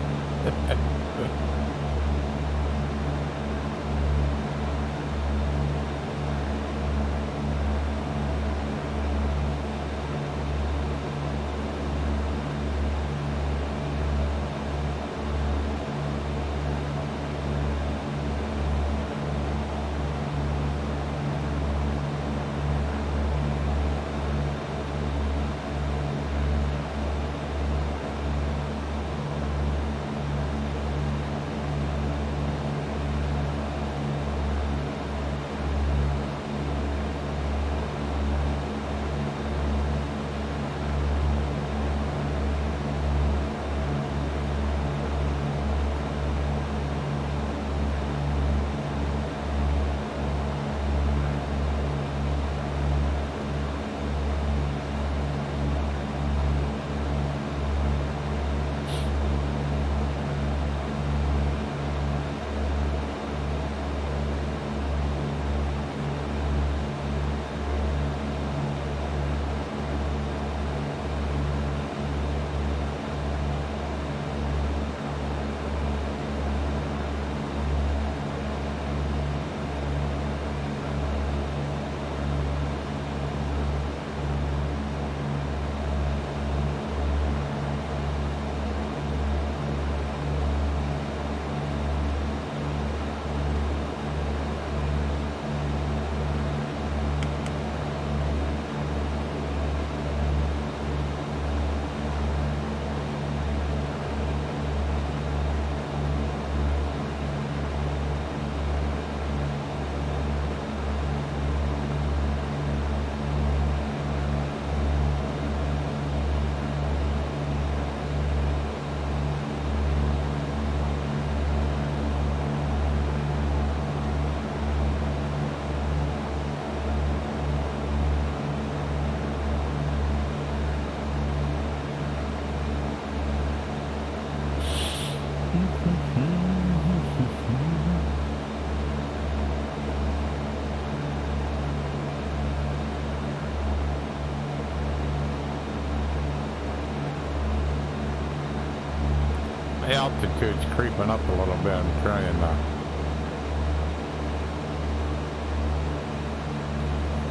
The altitude's creeping up a little bit. I'm trying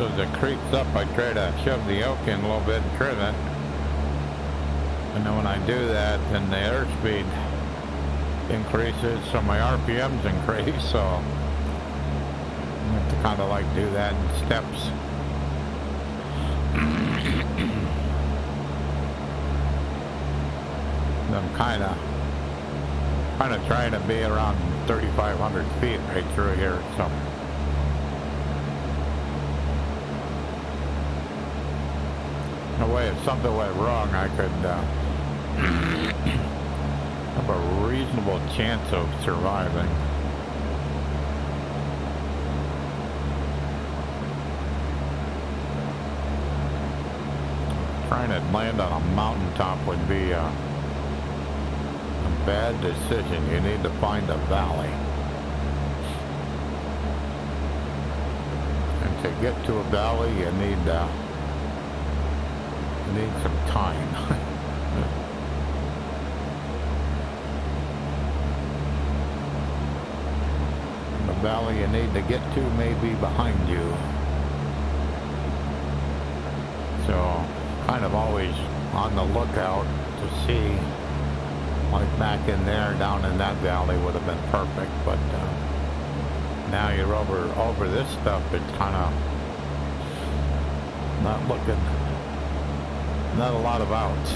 as it creeps up, I try to shove the yoke in a little bit and trim it. And then when I do that, then the airspeed increases, so my RPMs increase, so I have to kind of like do that in steps. And I'm kind of trying to be around 3,500 feet right through here, so. In a way, if something went wrong, I could have a reasonable chance of surviving. Trying to land on a mountaintop would be a bad decision. You need to find a valley. And to get to a valley, you need some time. The valley you need to get to may be behind you. So, kind of always on the lookout to see, like back in there, down in that valley would have been perfect, but now you're over this stuff, it's kind of not looking, not a lot of outs.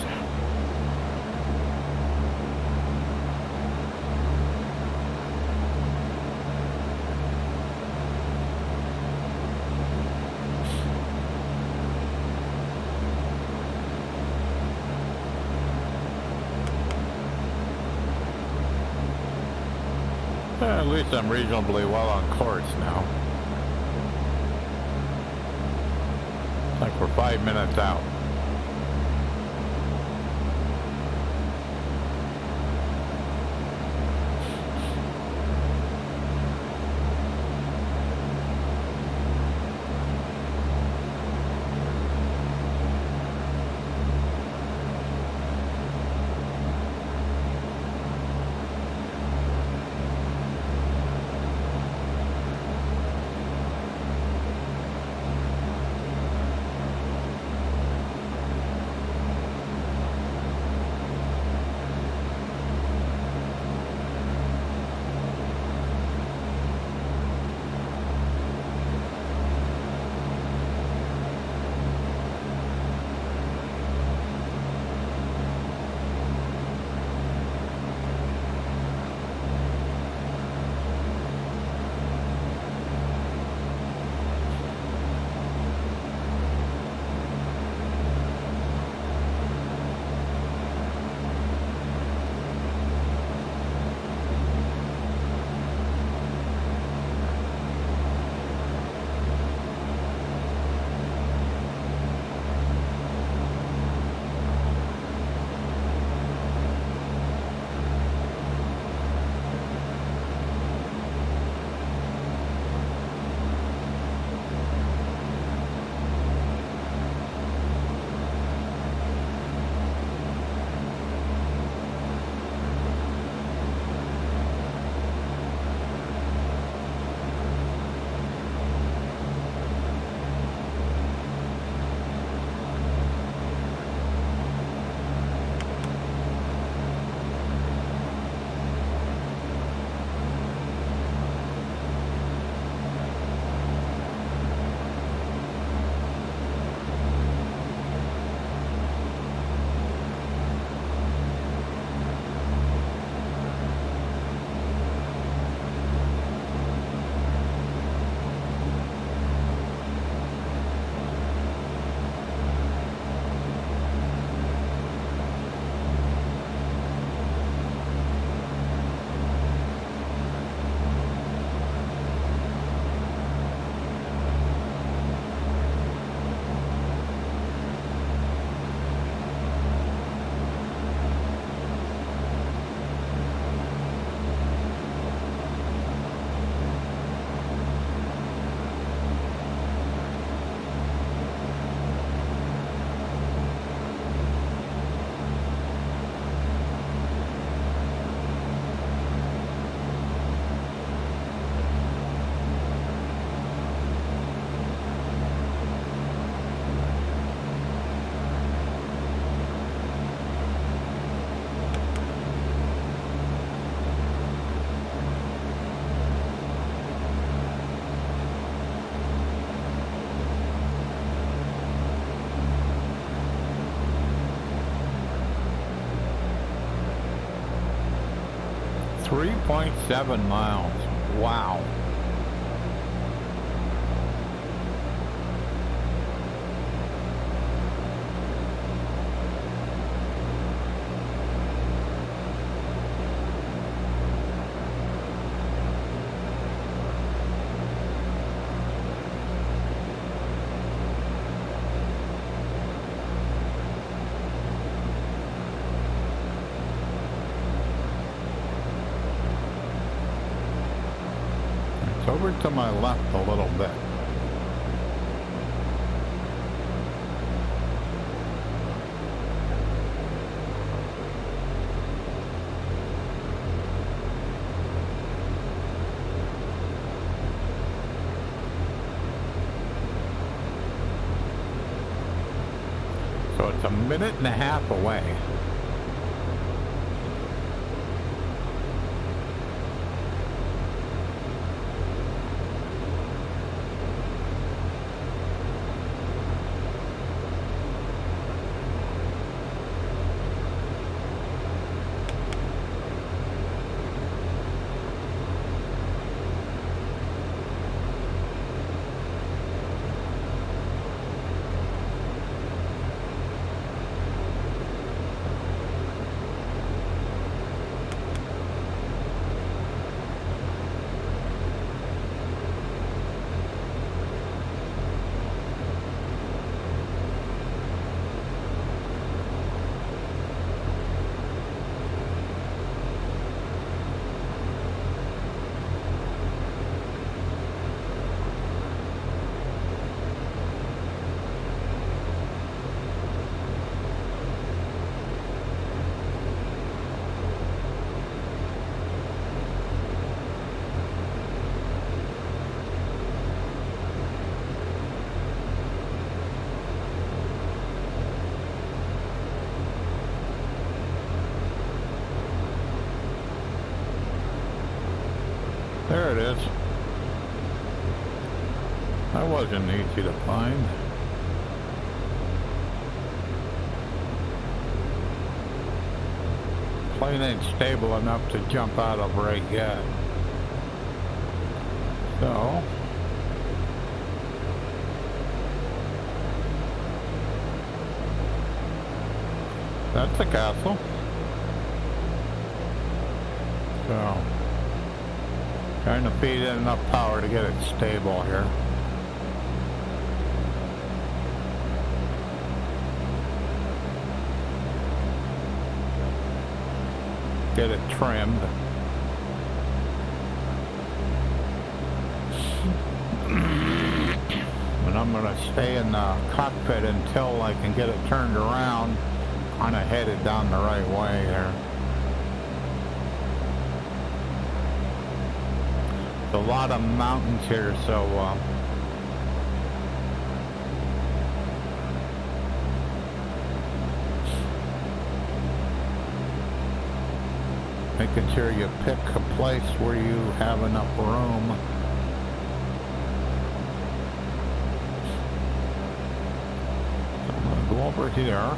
At least I'm reasonably well on course now. Like we're 5 minutes out. 3.7 miles. Wow. It's over to my left a little bit. So it's a minute and a half away. There it is. That wasn't easy to find. Plane ain't stable enough to jump out of right yet. So that's a castle. So trying to feed in enough power to get it stable here. Get it trimmed. And I'm gonna stay in the cockpit until I can get it turned around, kind of headed down the right way here. A lot of mountains here, so making sure you pick a place where you have enough room. So I'm gonna go over here.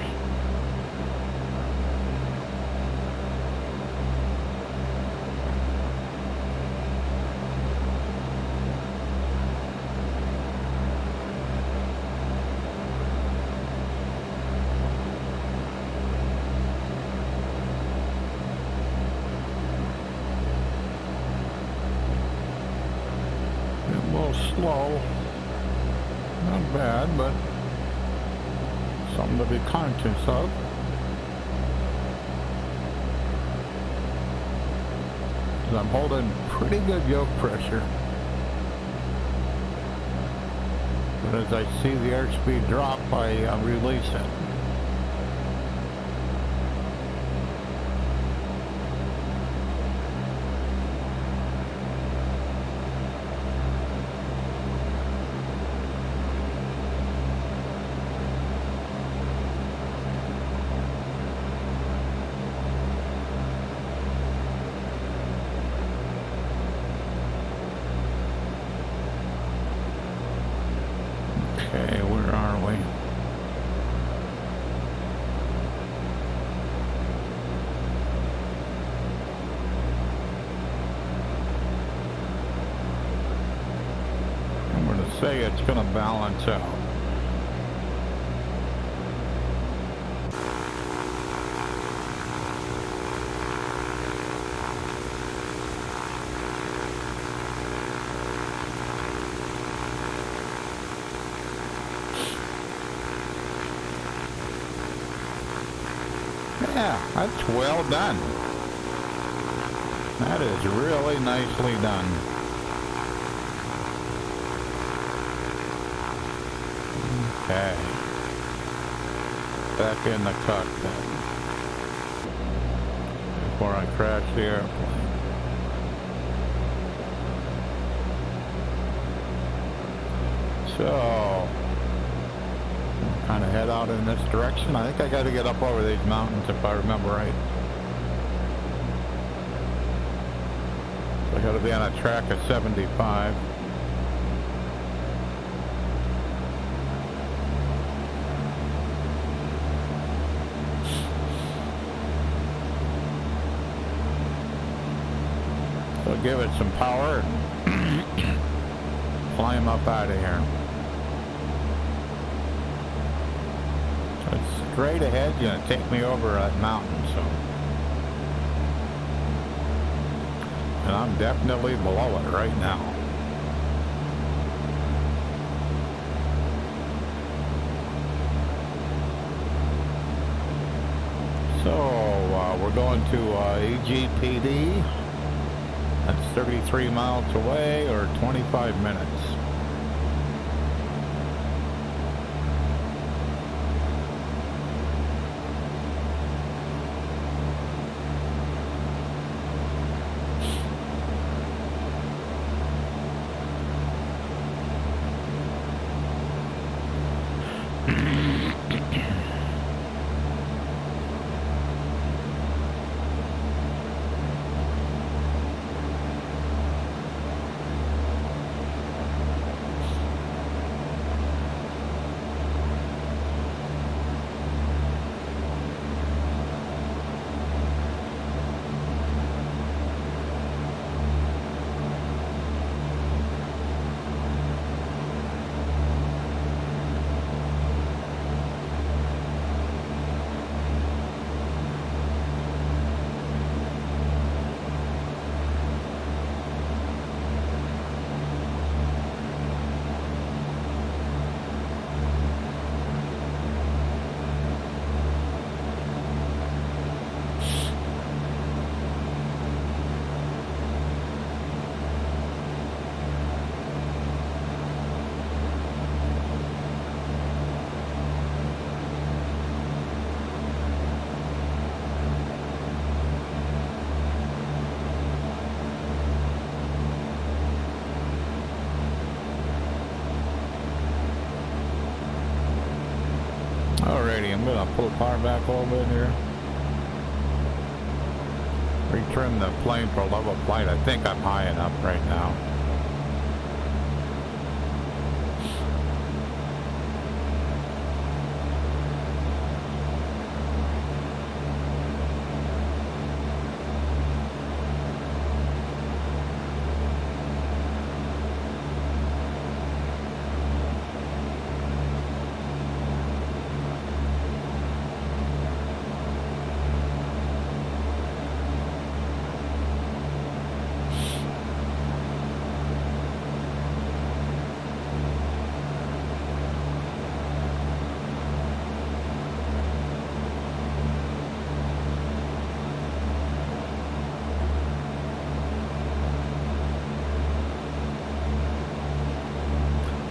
Slow, not bad, but something to be conscious of. I'm holding pretty good yoke pressure, but as I see the airspeed drop, I release it. Okay, where are we? say it's gonna balance out. Yeah, that's well done. That is really nicely done. Okay. Back in the cockpit. Before I crash the airplane. So, kind of head out in this direction. I think I got to get up over these mountains if I remember right. So I got to be on a track of 75. So give it some power and climb up out of here. It's straight ahead, gonna take me over that mountain, so. And I'm definitely below it right now. So we're going to EGPD. That's 33 miles away, or 25 minutes. Alrighty, I'm gonna pull the power back a little bit here. Retrim the plane for level flight. I think I'm high enough right now.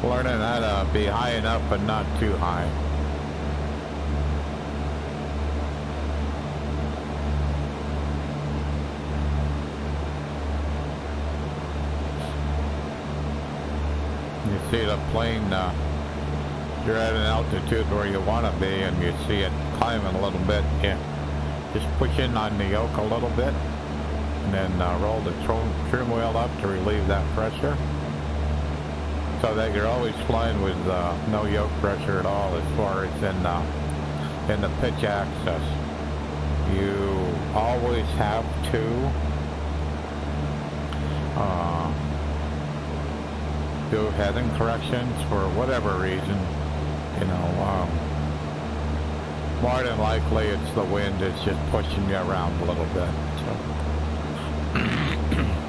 Learning how to be high enough but not too high. You see the plane, you're at an altitude where you want to be, and you see it climbing a little bit. Yeah, just push in on the yoke a little bit, and then roll the trim wheel up to relieve that pressure. So that you're always flying with no yoke pressure at all as far as in the pitch axis. You always have to do heading corrections for whatever reason, you know, more than likely it's the wind is just pushing you around a little bit. So.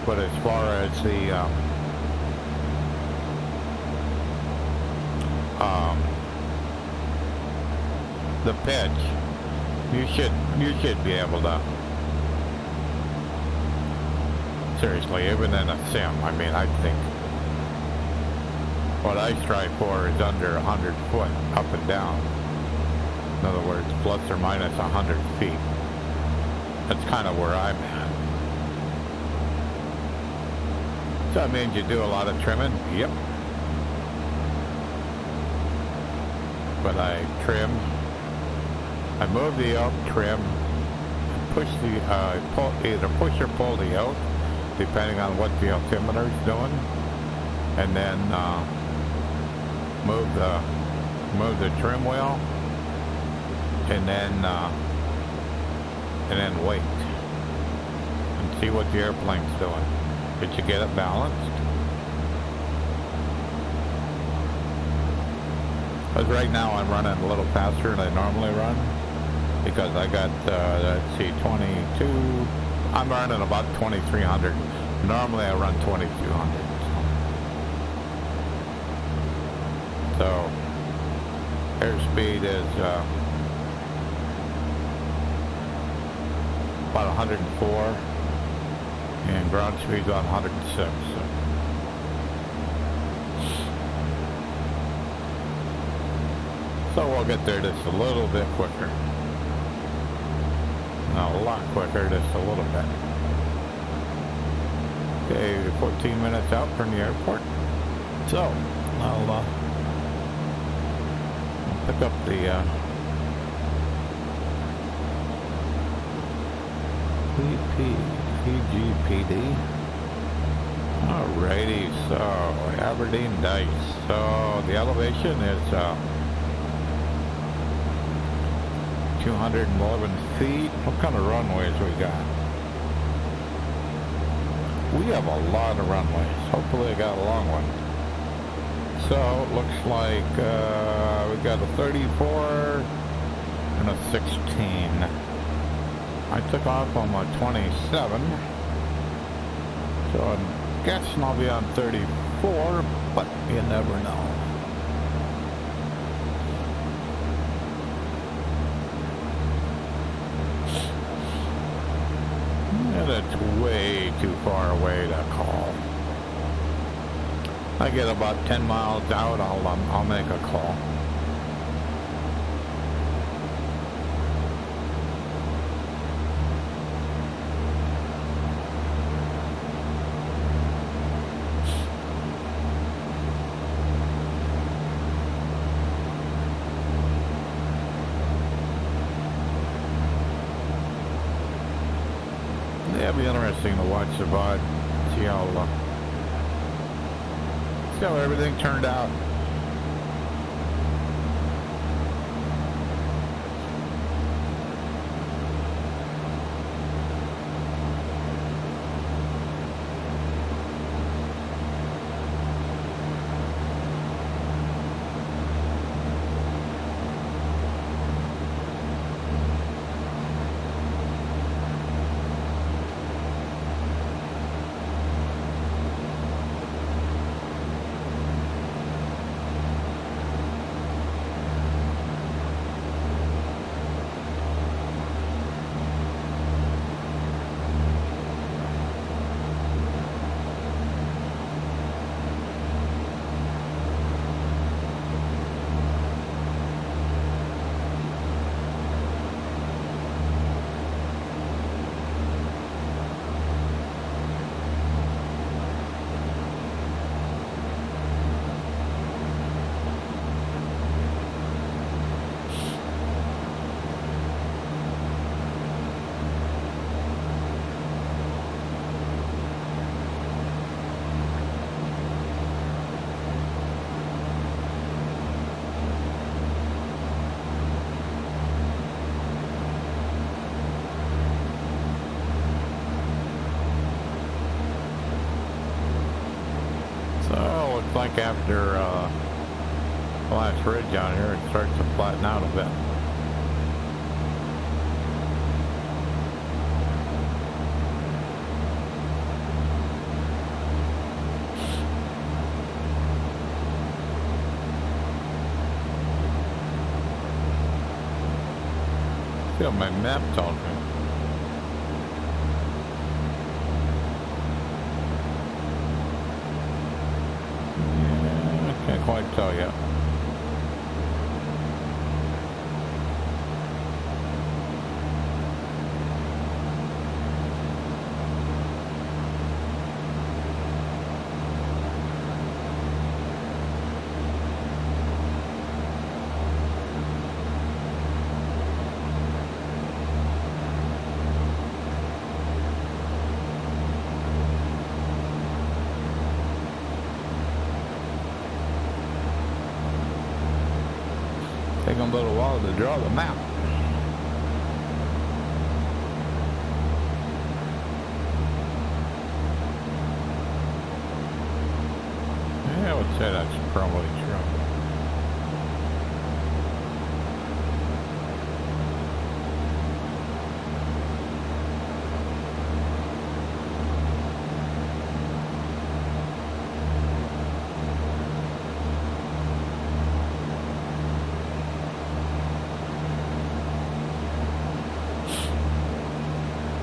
But as far as the pitch, you should be able to. Seriously, even in a sim, I mean, I think what I strive for is under 100 foot up and down. In other words, plus or minus 100 feet. That's kind of where I'm at. So that means you do a lot of trimming? Yep. But I trim, I move the yoke, trim, push the, either push or pull the yoke, depending on what the altimeter is doing, and then move the trim wheel, and then wait and see what the airplane's doing. Did you get it balanced? Because right now I'm running a little faster than I normally run, because I got, let's see, 22, I'm running about 2300. Normally I run 2200. So airspeed is about 104, and ground speed's on 106. So we'll get there just a little bit quicker. Not a lot quicker, just a little bit. Okay, 14 minutes out from the airport. So, I'll pick up the EGPD. Alrighty, so Aberdeen Dyce. So the elevation is 211 feet. What kind of runways we got? We have a lot of runways. Hopefully I got a long one. So it looks like we got a 34 and a 16. I took off on my 27. So I'm guessing I'll be on 34, but you never know. That's way too far away to call. I get about 10 miles out, I'll make a call. Yeah, it'll be interesting to watch the VOD, see how everything turned out. Looks like after the last ridge on here, it starts to flatten out a bit. See what my map tells me. Yeah, I can't quite tell yet. Take a little while to draw the map. Yeah, I would say that's probably true.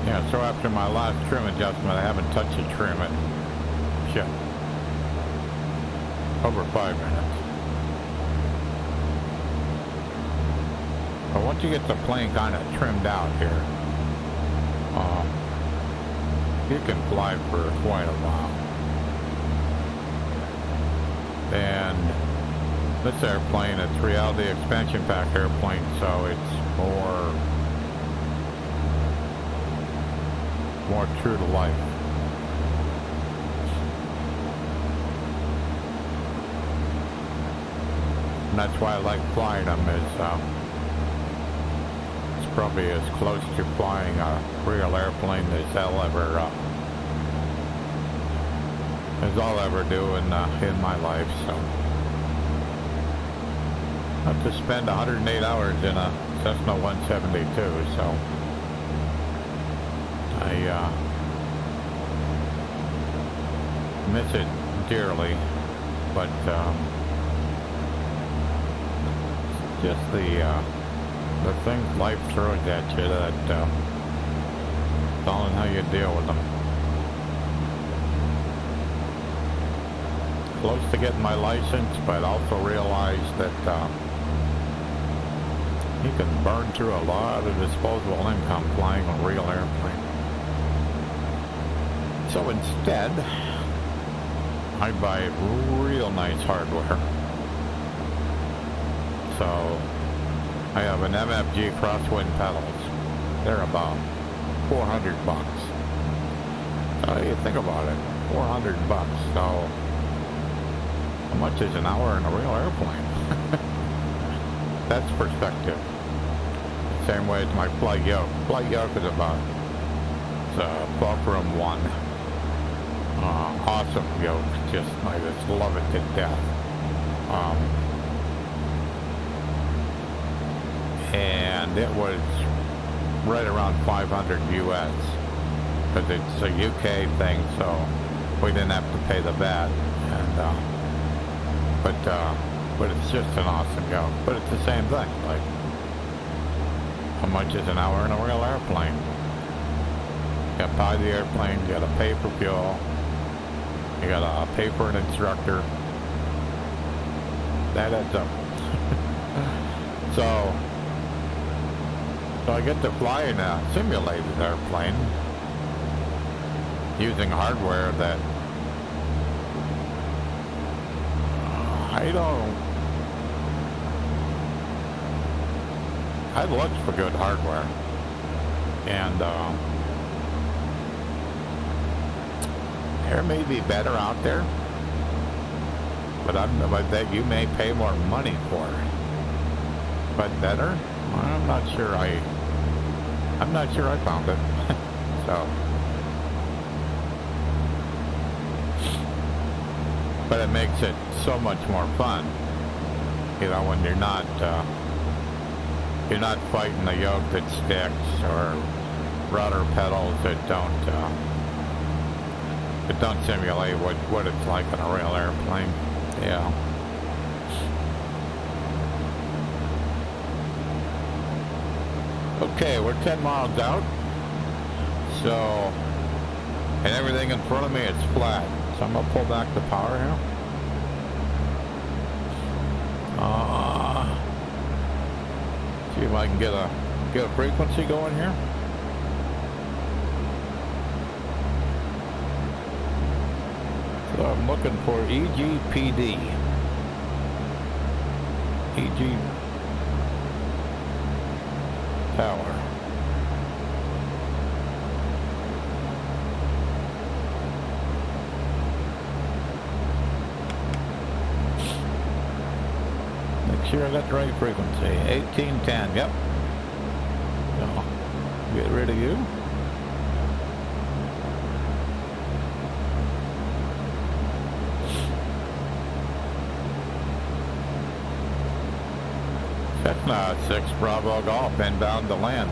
Yeah, so after my last trim adjustment, I haven't touched the trim in, shit, over 5 minutes. But once you get the plane kind of trimmed out here, you can fly for quite a while. And this airplane, it's reality expansion pack airplane, so it's more true to life. And that's why I like flying them, is it's probably as close to flying a real airplane as I'll ever do in my life. So I have to spend 108 hours in a Cessna 172, so I miss it dearly, but just the things life throws at you that it's all in how you deal with them. Close to getting my license, but also realized that you can burn through a lot of disposable income flying a real airplane. So instead, I buy real nice hardware. So I have an MFG crosswind pedals. They're about $400. So you think about it, $400. So how much is an hour in a real airplane? That's perspective. Same way as my flight yoke. Flight yoke is about Fulcrum 1. Awesome yoke, I just love it to death. And it was right around 500 US, because it's a UK thing, so we didn't have to pay the VAT. And but it's just an awesome yoke. But it's the same thing. Like, how much is an hour in a real airplane? You gotta buy the airplane, you gotta pay for fuel, you gotta pay for an instructor. That adds up. So I get to fly in a simulated airplane using hardware that I looked for good hardware, and there may be better out there, but I bet you may pay more money for it. But better? I'm not sure I found it. So, but it makes it so much more fun, you know, when you're not fighting a yoke that sticks or rudder pedals that don't simulate what it's like on a real airplane. Yeah. Okay, we're 10 miles out, so, and everything in front of me is flat, so I'm gonna pull back the power here. See if I can get a frequency going here. So I'm looking for EGPD. EG Tower. Make sure I got the right frequency. 1810, yep. So, get rid of you. Cessna 6 Bravo Golf inbound to land.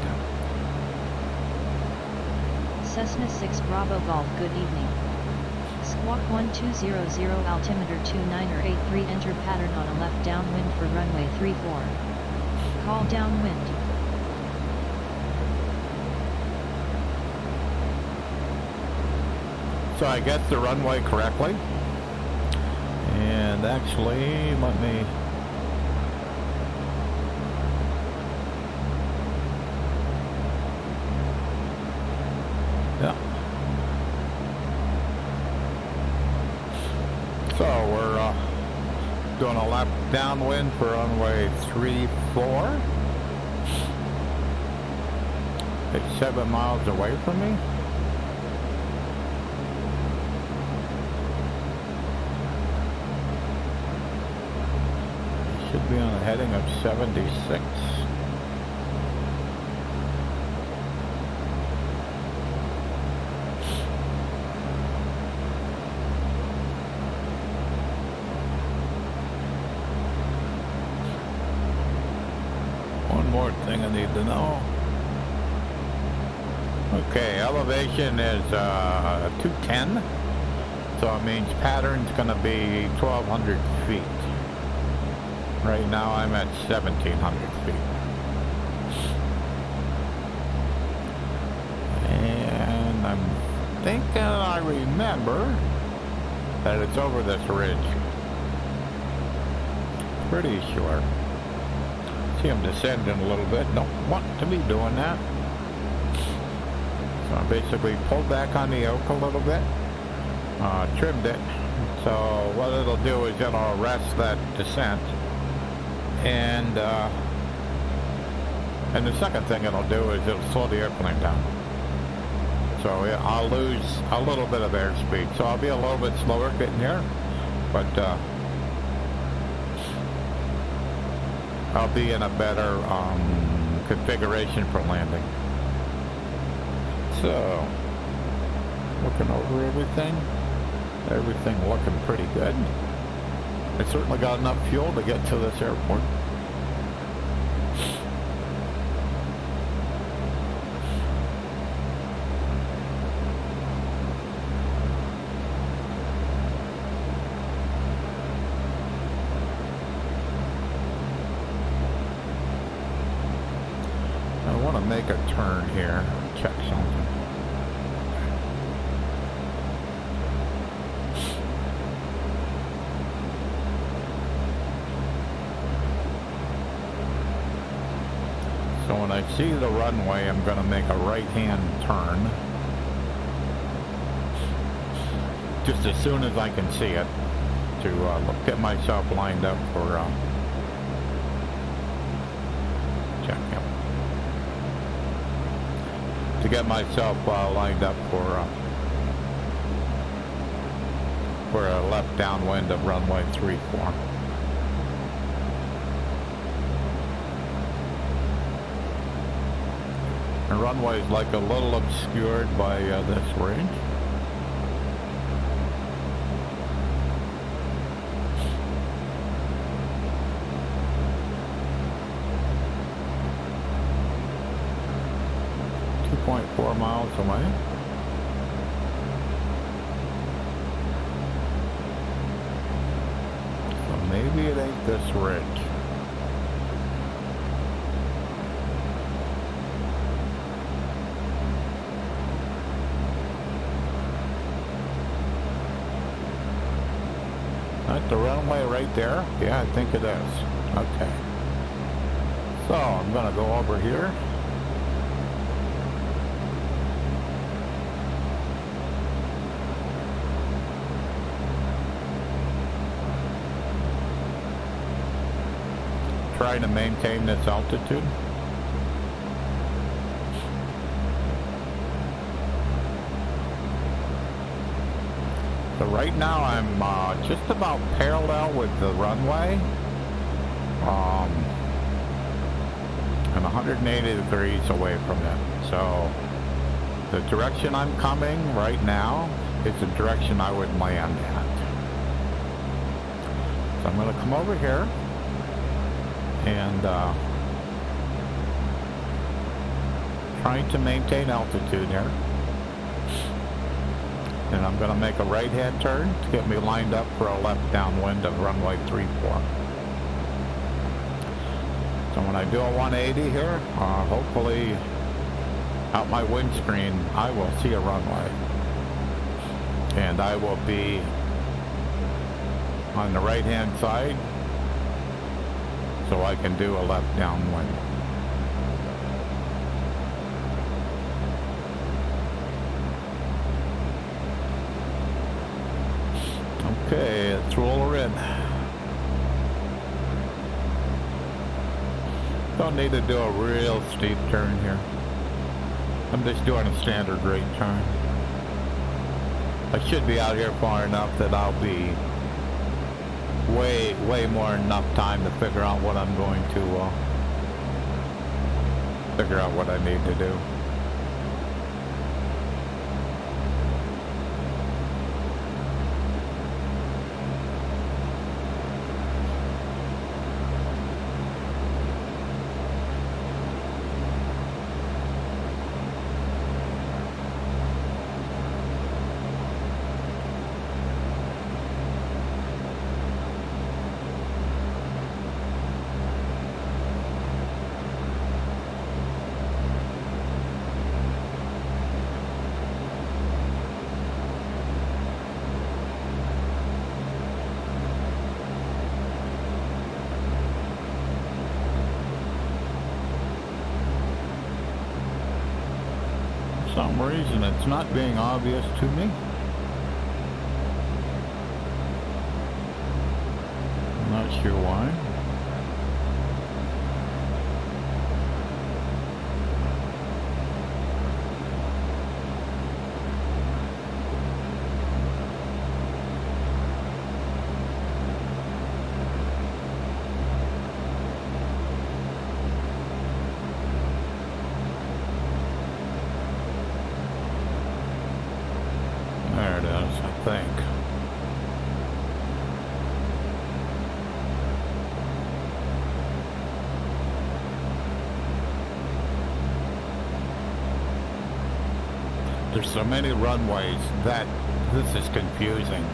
Cessna 6 Bravo Golf, good evening. Squawk 1200 altimeter 2983, enter pattern on a left downwind for runway 34. Call downwind. So I guessed the runway correctly. And actually, let me... Yeah. So we're doing a left downwind for runway 34. It's 7 miles away from me. Should be on a heading of 76. More thing I need to know. Okay, elevation is 210, so it means pattern's gonna be 1,200 feet. Right now I'm at 1,700 feet. And I'm thinking I remember that it's over this ridge. Pretty sure. See them descending a little bit. Don't want to be doing that. So I basically pulled back on the yoke a little bit, trimmed it. So what it'll do is it'll arrest that descent, and the second thing it'll do is it'll slow the airplane down. So yeah, I'll lose a little bit of airspeed. So I'll be a little bit slower getting here, but I'll be in a better configuration for landing. So, looking over everything looking pretty good. I certainly got enough fuel to get to this airport. Make a turn here, check something. So when I see the runway, I'm going to make a right-hand turn. Just as soon as I can see it, to get myself lined up for check-in. To get myself lined up for a left downwind of runway 34. The runway is like a little obscured by this range. miles away. So maybe it ain't this ridge. That's the runway right there? Yeah, I think it is. Okay. So I'm gonna go over here. Try to maintain this altitude. So right now I'm just about parallel with the runway. I'm 180 degrees away from it. So the direction I'm coming right now is the direction I would land at. So I'm going to come over here and trying to maintain altitude here. And I'm going to make a right-hand turn to get me lined up for a left downwind of runway 34. So when I do a 180 here, hopefully out my windscreen, I will see a runway. And I will be on the right-hand side, so I can do a left downwind. Okay, let's roll her in. Don't need to do a real steep turn here. I'm just doing a standard rate turn. I should be out here far enough that I'll be way more enough time to figure out what I'm going to figure out what I need to do. For some reason it's not being obvious to me. I'm not sure why. There it is, I think. There's so many runways that this is confusing.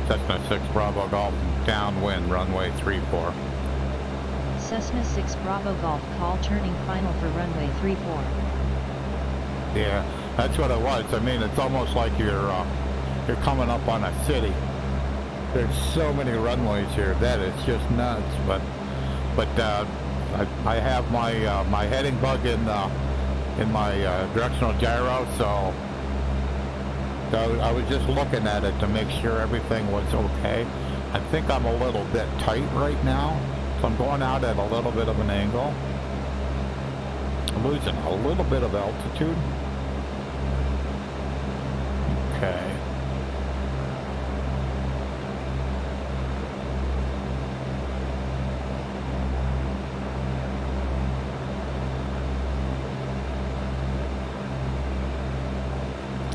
Cessna 6 Bravo Golf downwind runway 34. Cessna 6 Bravo Golf call turning final for runway 34. Yeah, that's what it was. I mean, it's almost like you're coming up on a city. There's so many runways here that is just nuts. But I have my my heading bug in my directional gyro, so I was just looking at it to make sure everything was okay. I think I'm a little bit tight right now, so I'm going out at a little bit of an angle. I'm losing a little bit of altitude. Okay.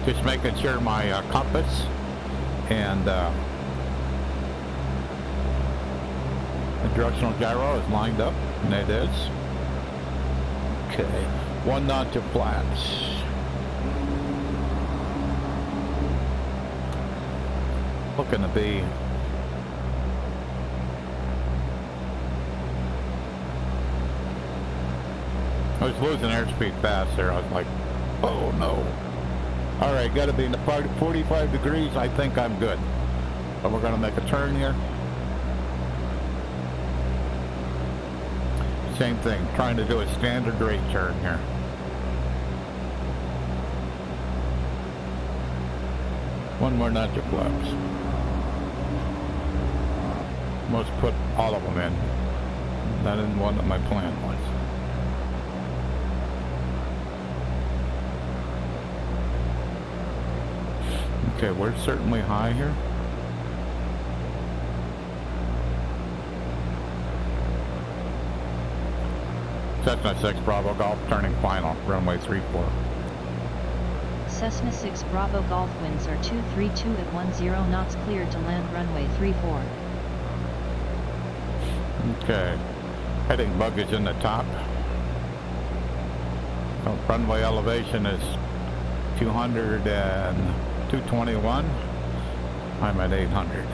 Just making sure my compass and the directional gyro is lined up, and it is. Okay, 1 knot to flats. Looking to be I was losing airspeed fast there. I was like, oh no. Alright, gotta be in the 45 degrees. I think I'm good. So we're gonna make a turn here. Same thing, trying to do a standard rate turn here. One more knot to flaps. Must put all of them in. That isn't one that my plan was. Okay, we're certainly high here. Cessna 6 Bravo Golf turning final, runway 34. Cessna 6 Bravo Golf winds are 232 at 10 knots, cleared to land runway 34. Okay, heading bug is in the top. So runway elevation is 221. I'm at 800.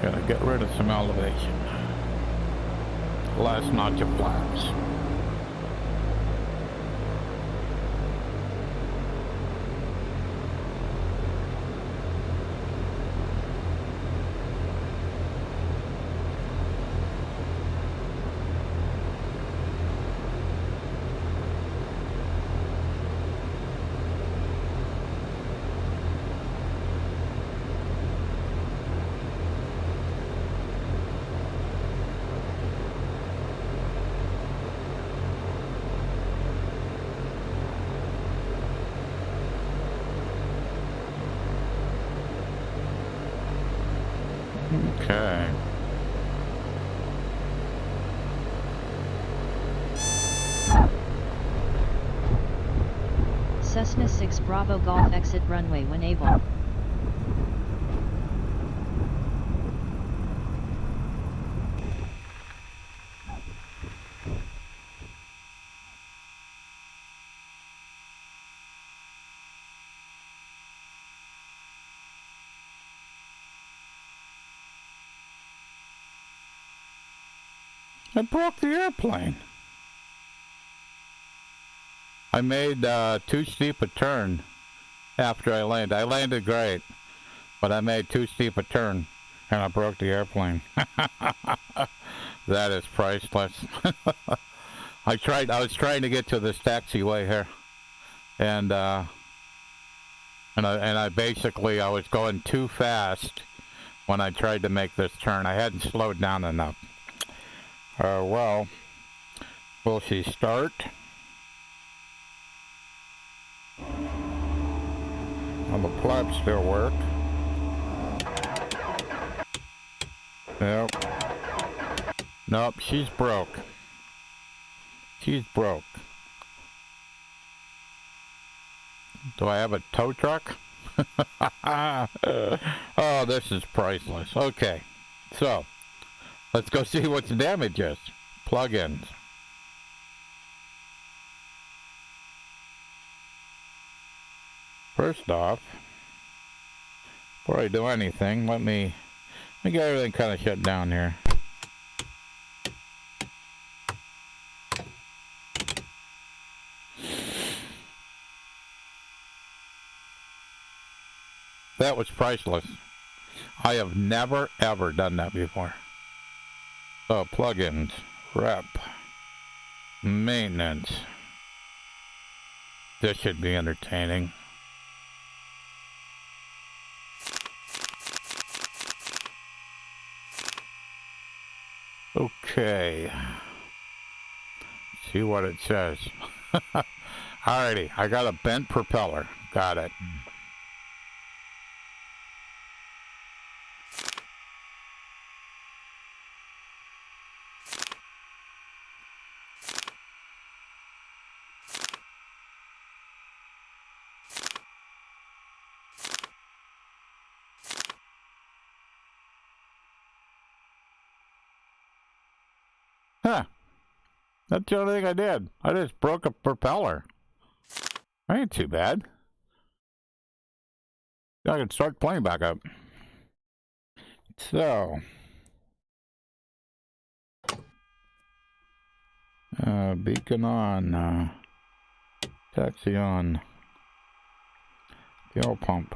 Gotta get rid of some elevation. Last notch of flaps. Okay. Cessna 6 Bravo Golf exit runway when able. I broke the airplane. I made too steep a turn after I landed. I landed great, but I made too steep a turn and I broke the airplane. That is priceless. I was trying to get to this taxiway here, and I basically I was going too fast when I tried to make this turn. I hadn't slowed down enough. Well, will she start? Well, the flaps still work. Nope. Nope, she's broke. She's broke. Do I have a tow truck? Oh, this is priceless. Okay, so let's go see what the damage is. Plugins. First off, before I do anything, let me get everything kind of shut down here. That was priceless. I have never ever done that before. So plugins, rep, maintenance. This should be entertaining. Okay. See what it says. Alrighty, I got a bent propeller. Got it. Huh. That's the only thing I did. I just broke a propeller. That ain't too bad. I can start playing back up. So. Beacon on. Taxi on. Fuel pump.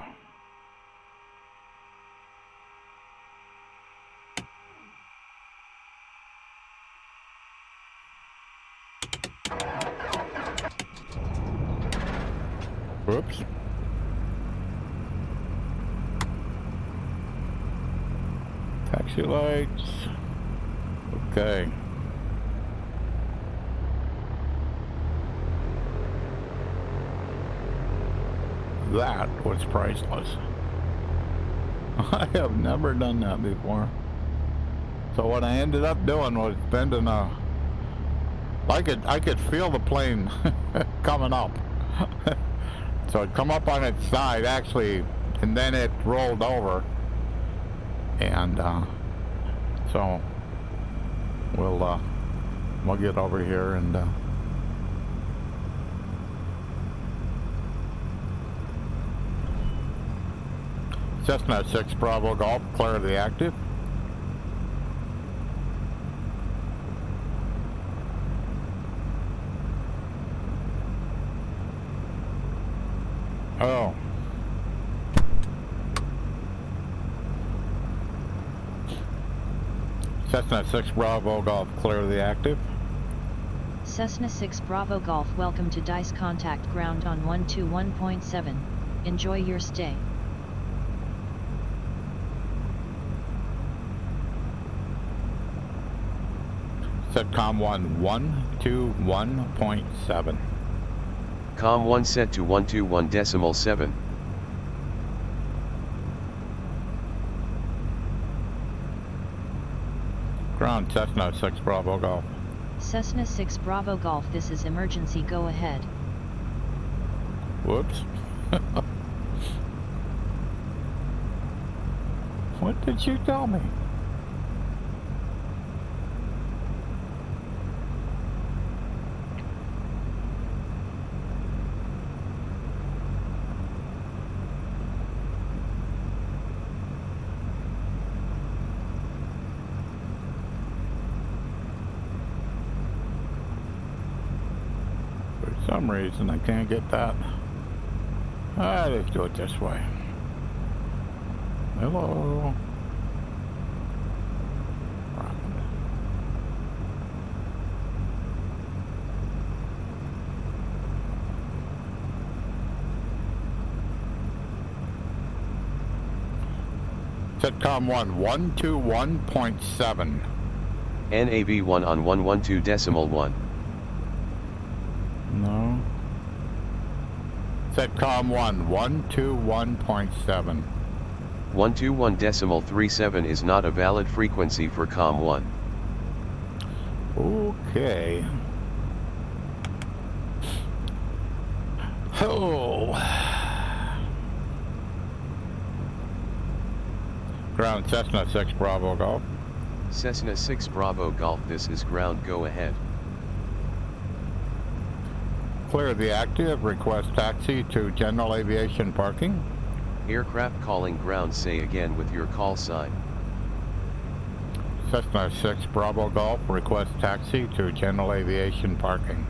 Whoops. Taxi lights. Okay. That was priceless. I have never done that before. So what I ended up doing was bending a... I could feel the plane coming up. So it come up on its side actually, and then it rolled over. And so we'll get over here and Cessna 6 Bravo Golf, clear the active. Oh. Cessna 6 Bravo Golf, clear the active. Cessna 6 Bravo Golf, welcome to Dyce, contact ground on 121.7. Enjoy your stay. Setcom 1, 121.7. Com 1 set to 121.7. Ground Cessna 6 Bravo Golf. Cessna 6 Bravo Golf, this is emergency, go ahead. Whoops. What did you tell me? For some reason I can't get that. Let's do it this way. Hello. Setcom 1, 121.7. NAV 1 on 112.1. No. Setcom 1, 121.7. 121.37 is not a valid frequency for Com 1. Okay. Oh. Ground Cessna 6 Bravo Golf. Cessna 6 Bravo Golf, this is ground, go ahead. Clear the active, request taxi to general aviation parking. Aircraft calling ground, say again with your call sign. Cessna 6 Bravo Golf, request taxi to general aviation parking.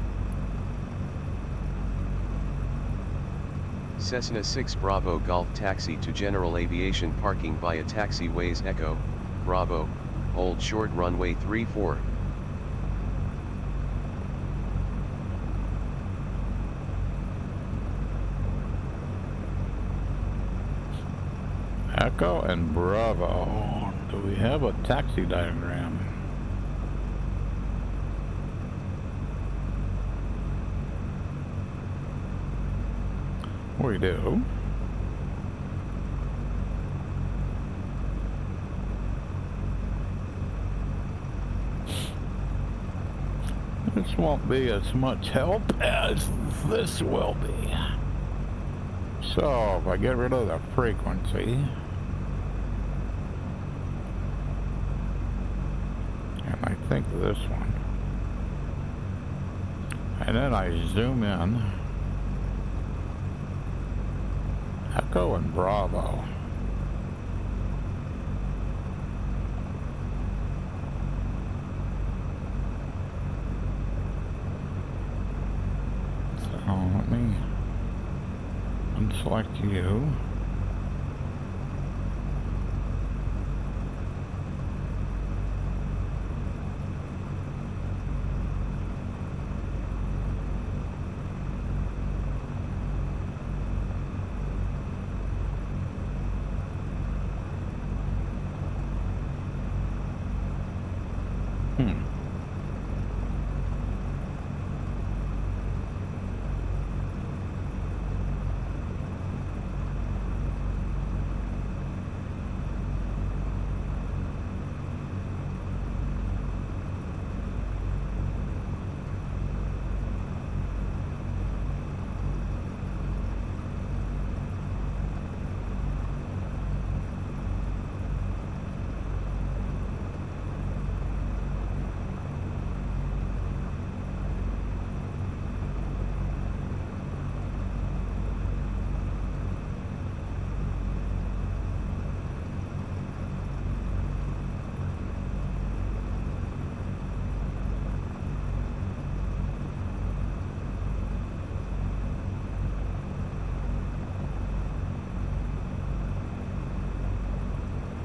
Cessna 6 Bravo Golf, taxi to general aviation parking via taxiways Echo, Bravo, hold short runway 34. Echo and Bravo. Do we have a taxi diagram? We do. This won't be as much help as this will be. So if I get rid of the frequency, and I think this one, And then I zoom in. Echo and Bravo. So let me unselect you.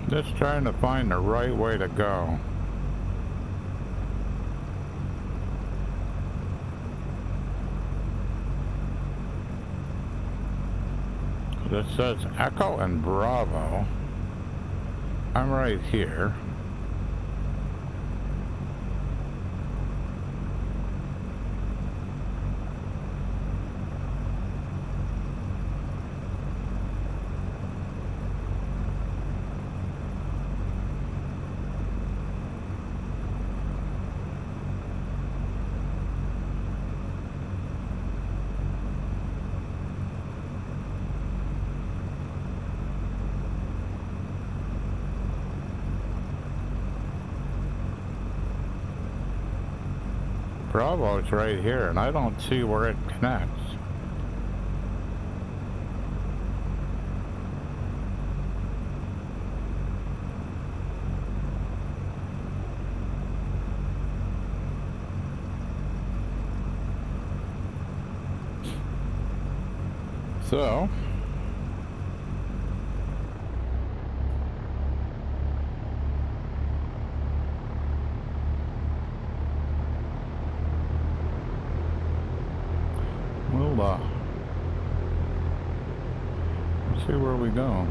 Just trying to find the right way to go. This says Echo and Bravo. I'm right here. Bravo's right here, and I don't see where it connects. So we'll see where we go.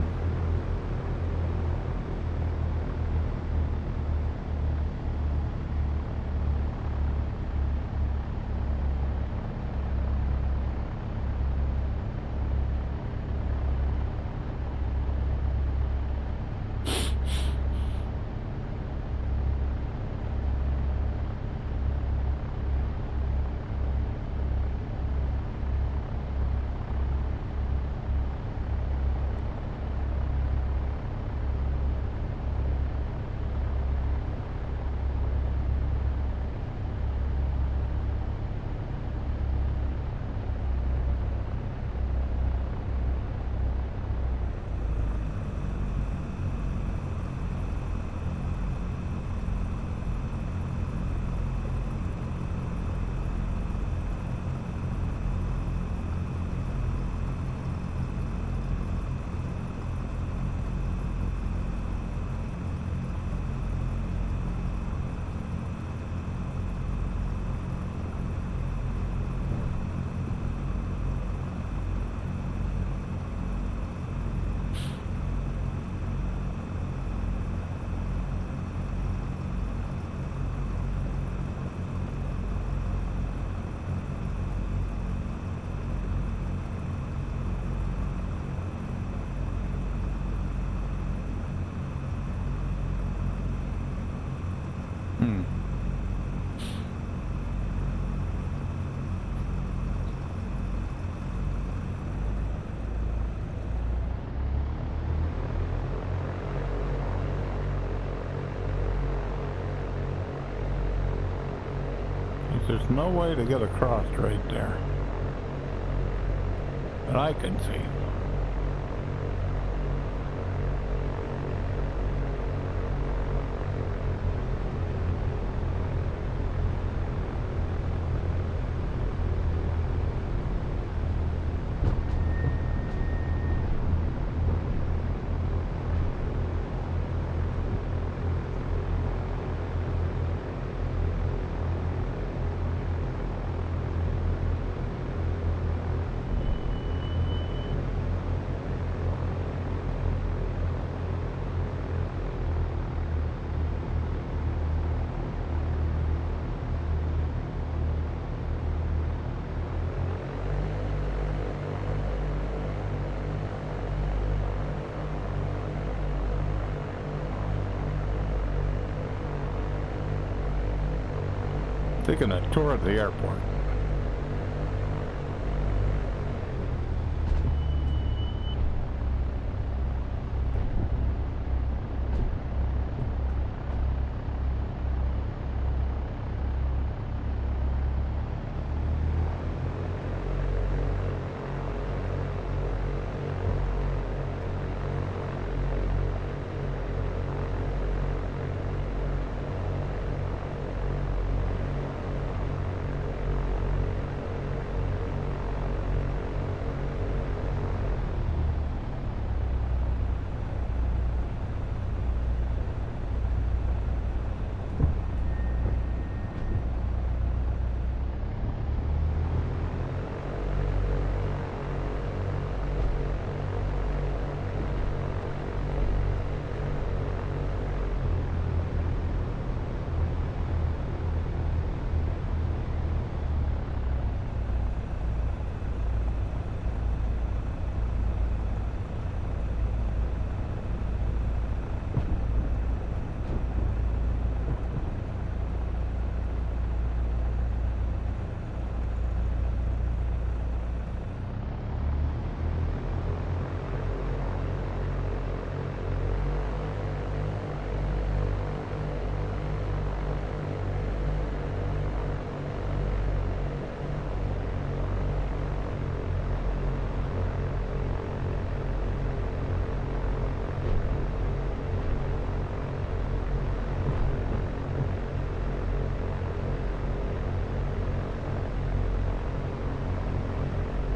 there's no way to get across right there that I can see. Taking a tour of the airport.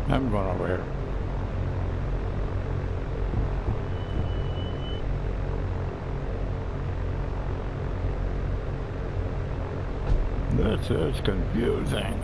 I'm going over here. This is confusing.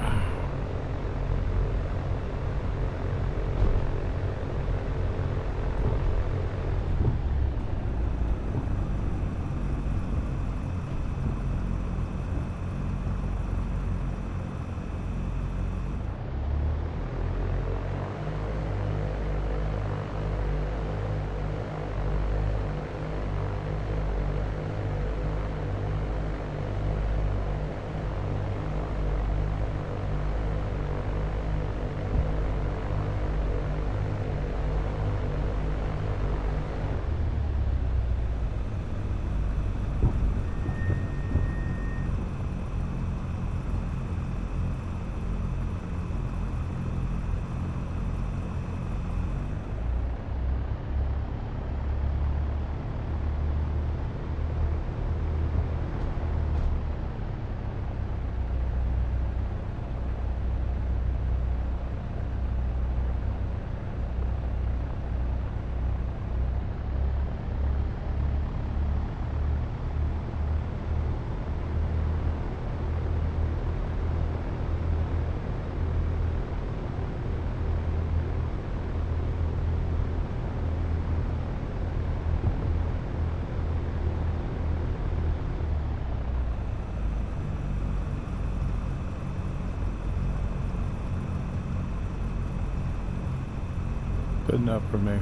Good enough for me.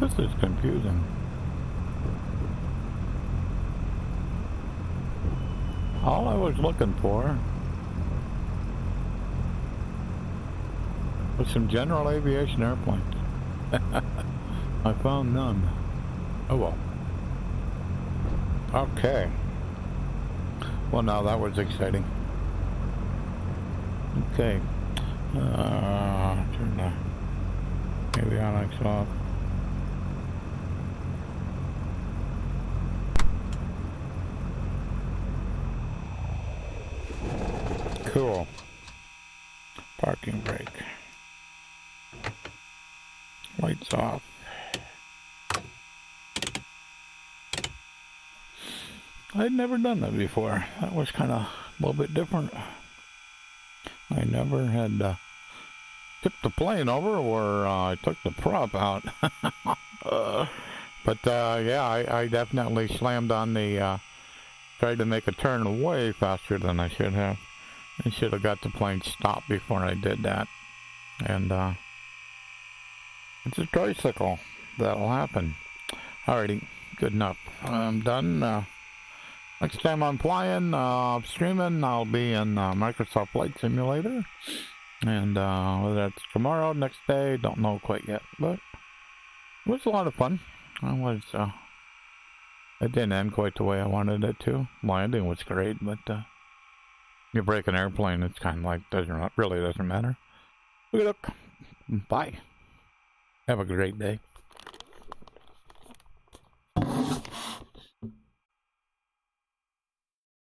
This is confusing. All I was looking for was some general aviation airplanes. I found none. Oh well. Okay. Well, now that was exciting. Okay. Turn the avionics off. Cool. Parking brake. Lights off. I'd never done that before. That was kind of a little bit different. I never had tipped the plane over or I took the prop out. But yeah, I definitely slammed on the, tried to make a turn way faster than I should have. I should have got the plane stopped before I did that. And it's a tricycle. That'll happen. Alrighty, good enough. I'm done. Next time I'm flying, streaming, I'll be in Microsoft Flight Simulator. And whether that's tomorrow, next day, don't know quite yet. But it was a lot of fun. It didn't end quite the way I wanted it to. Landing was great, but you break an airplane, it's kind of like, really doesn't matter. Look. Bye. Have a great day.